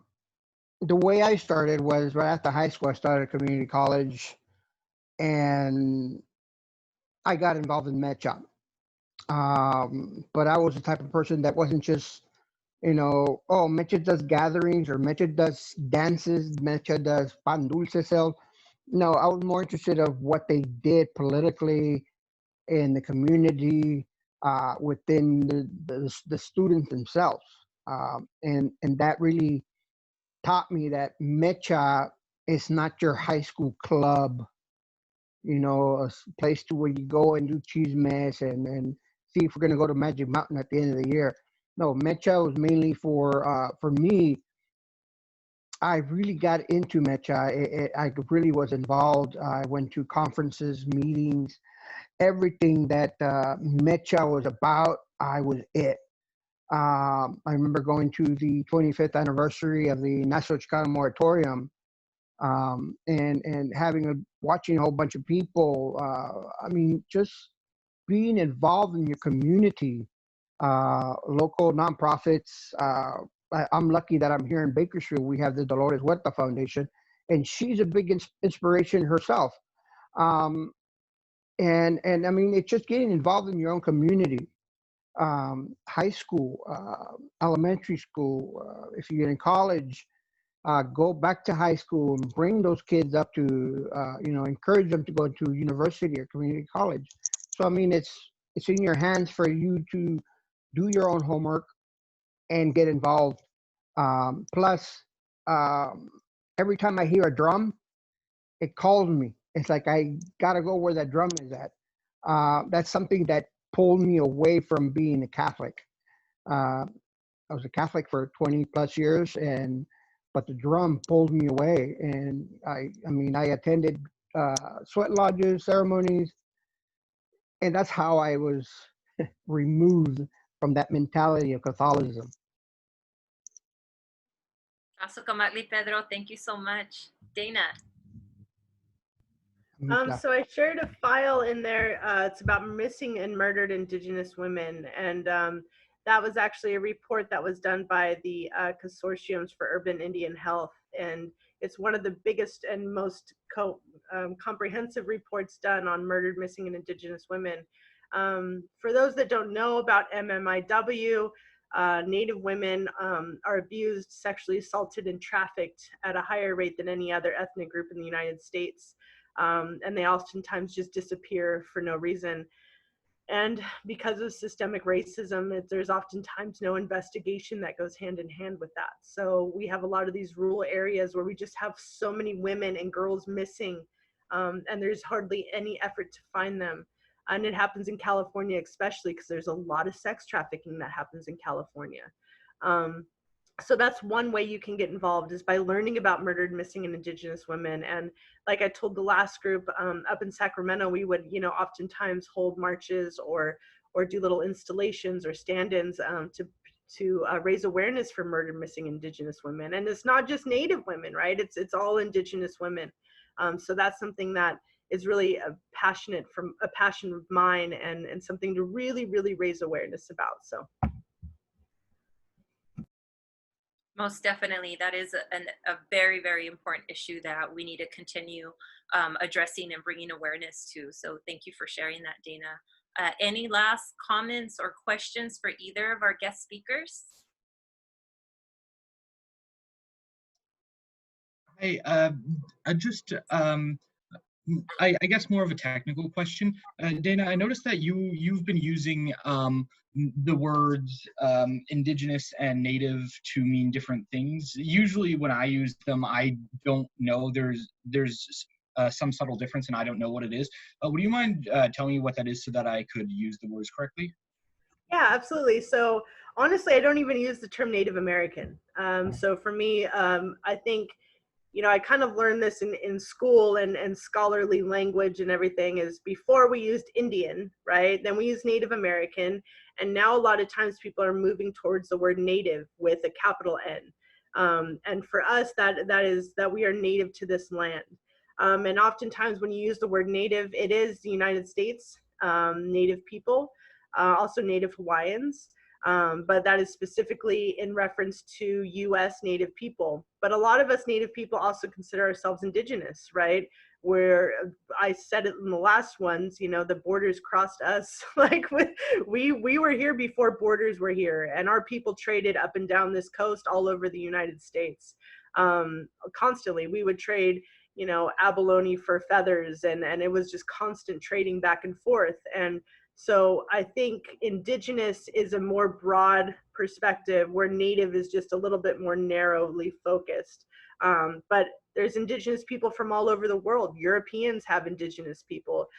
way I started was right after high school. I started a community college, and I got involved in Mecha. But I was the type of person that wasn't just, oh, Mecha does gatherings or Mecha does dances, Mecha does pan dulce sales. No, I was more interested of what they did politically in the community, within the students themselves. And that really taught me that Mecha is not your high school club, a place to where you go and do cheese mess and see if we're going to go to Magic Mountain at the end of the year. No, Mecha was mainly for me. I really got into Mecha. I really was involved. I went to conferences, meetings, everything that Mecha was about. I was it. I remember going to the 25th anniversary of the National Chicana moratorium, and watching a whole bunch of people. Just being involved in your community, local nonprofits. I'm lucky that I'm here in Bakersfield. We have the Dolores Huerta Foundation, and she's a big inspiration herself. And it's just getting involved in your own community. High school, elementary school, if you get in college, go back to high school and bring those kids up to, encourage them to go to university or community college. So, it's in your hands for you to do your own homework and get involved. Plus, every time I hear a drum, it calls me. It's like I gotta go where that drum is at. That's something that pulled me away from being a Catholic. I was a Catholic for 20 plus years, but the drum pulled me away. And I attended sweat lodges, ceremonies, and that's how I was removed from that mentality of Catholicism. Pedro, thank you so much. Dayna. So I shared a file in there. It's about missing and murdered Indigenous women, and that was actually a report that was done by the Consortiums for Urban Indian Health, and it's one of the biggest and most comprehensive reports done on murdered, missing, and Indigenous women. For those that don't know about MMIW, Native women are abused, sexually assaulted, and trafficked at a higher rate than any other ethnic group in the United States. And they oftentimes just disappear for no reason. And because of systemic racism, there's oftentimes no investigation that goes hand in hand with that. So we have a lot of these rural areas where we just have so many women and girls missing, and there's hardly any effort to find them. And it happens in California especially, because there's a lot of sex trafficking that happens in California. So that's one way you can get involved, is by learning about murdered, missing, and Indigenous women. And like I told the last group, up in Sacramento, we would, oftentimes hold marches or do little installations or stand-ins to raise awareness for murdered, missing, Indigenous women. And it's not just Native women, right? It's all Indigenous women. So that's something that is really a passion of mine, and something to really, really raise awareness about. So. Most definitely. That is a very, very important issue that we need to continue addressing and bringing awareness to. So thank you for sharing that, Dayna. Any last comments or questions for either of our guest speakers? Hey, I guess more of a technical question. Dayna, I noticed that you've been using the words Indigenous and Native to mean different things. Usually when I use them, I don't know there's some subtle difference, and I don't know what it is. Would you mind telling me what that is so that I could use the words correctly? Yeah, absolutely. So honestly, I don't even use the term Native American. So for me, I think, you know, I kind of learned this in school and scholarly language and everything is before we used Indian, right? Then we used Native American. And now a lot of times people are moving towards the word native with a capital N. And for us, that is that we are native to this land. And oftentimes when you use the word native, it is the United States, Native people, also Native Hawaiians. But that is specifically in reference to US Native people. But a lot of us Native people also consider ourselves Indigenous, right? Where I said it in the last ones, you know, the borders crossed us. Like we were here before borders were here, and our people traded up and down this coast all over the United States. Constantly, we would trade, you know, abalone for feathers, and it was just constant trading back and forth. And so I think Indigenous is a more broad perspective, where Native is just a little bit more narrowly focused. But there's Indigenous people from all over the world. Europeans have Indigenous people.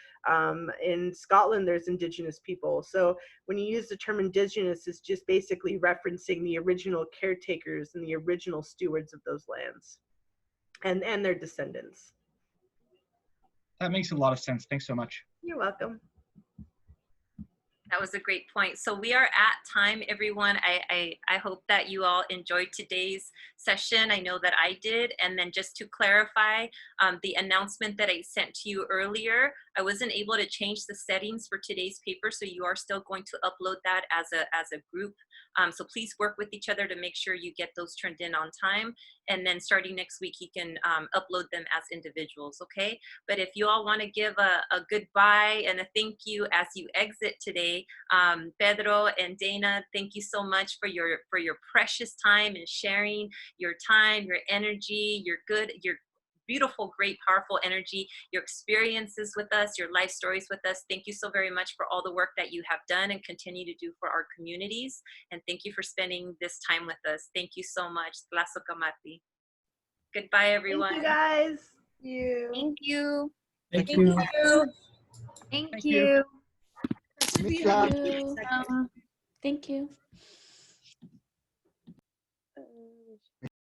In Scotland, there's Indigenous people. So when you use the term Indigenous, it's just basically referencing the original caretakers and the original stewards of those lands and their descendants. That makes a lot of sense. Thanks so much. You're welcome. That was a great point. So we are at time, everyone. I hope that you all enjoyed today's session. I know that I did. And then just to clarify, the announcement that I sent to you earlier, I wasn't able to change the settings for today's paper, so you are still going to upload that as a group. So please work with each other to make sure you get those turned in on time. And then starting next week, you can upload them as individuals, okay? But if you all want to give a goodbye and a thank you as you exit today, Pedro and Dayna, thank you so much for your precious time and sharing your time, your energy, your beautiful, great, powerful energy, your experiences with us, your life stories with us. Thank you so very much for all the work that you have done and continue to do for our communities. And thank you for spending this time with us. Thank you so much. Tlasokamati. Goodbye, everyone. Thank you, guys. Thank you. Thank you. Thank you. Thank you. Thank you.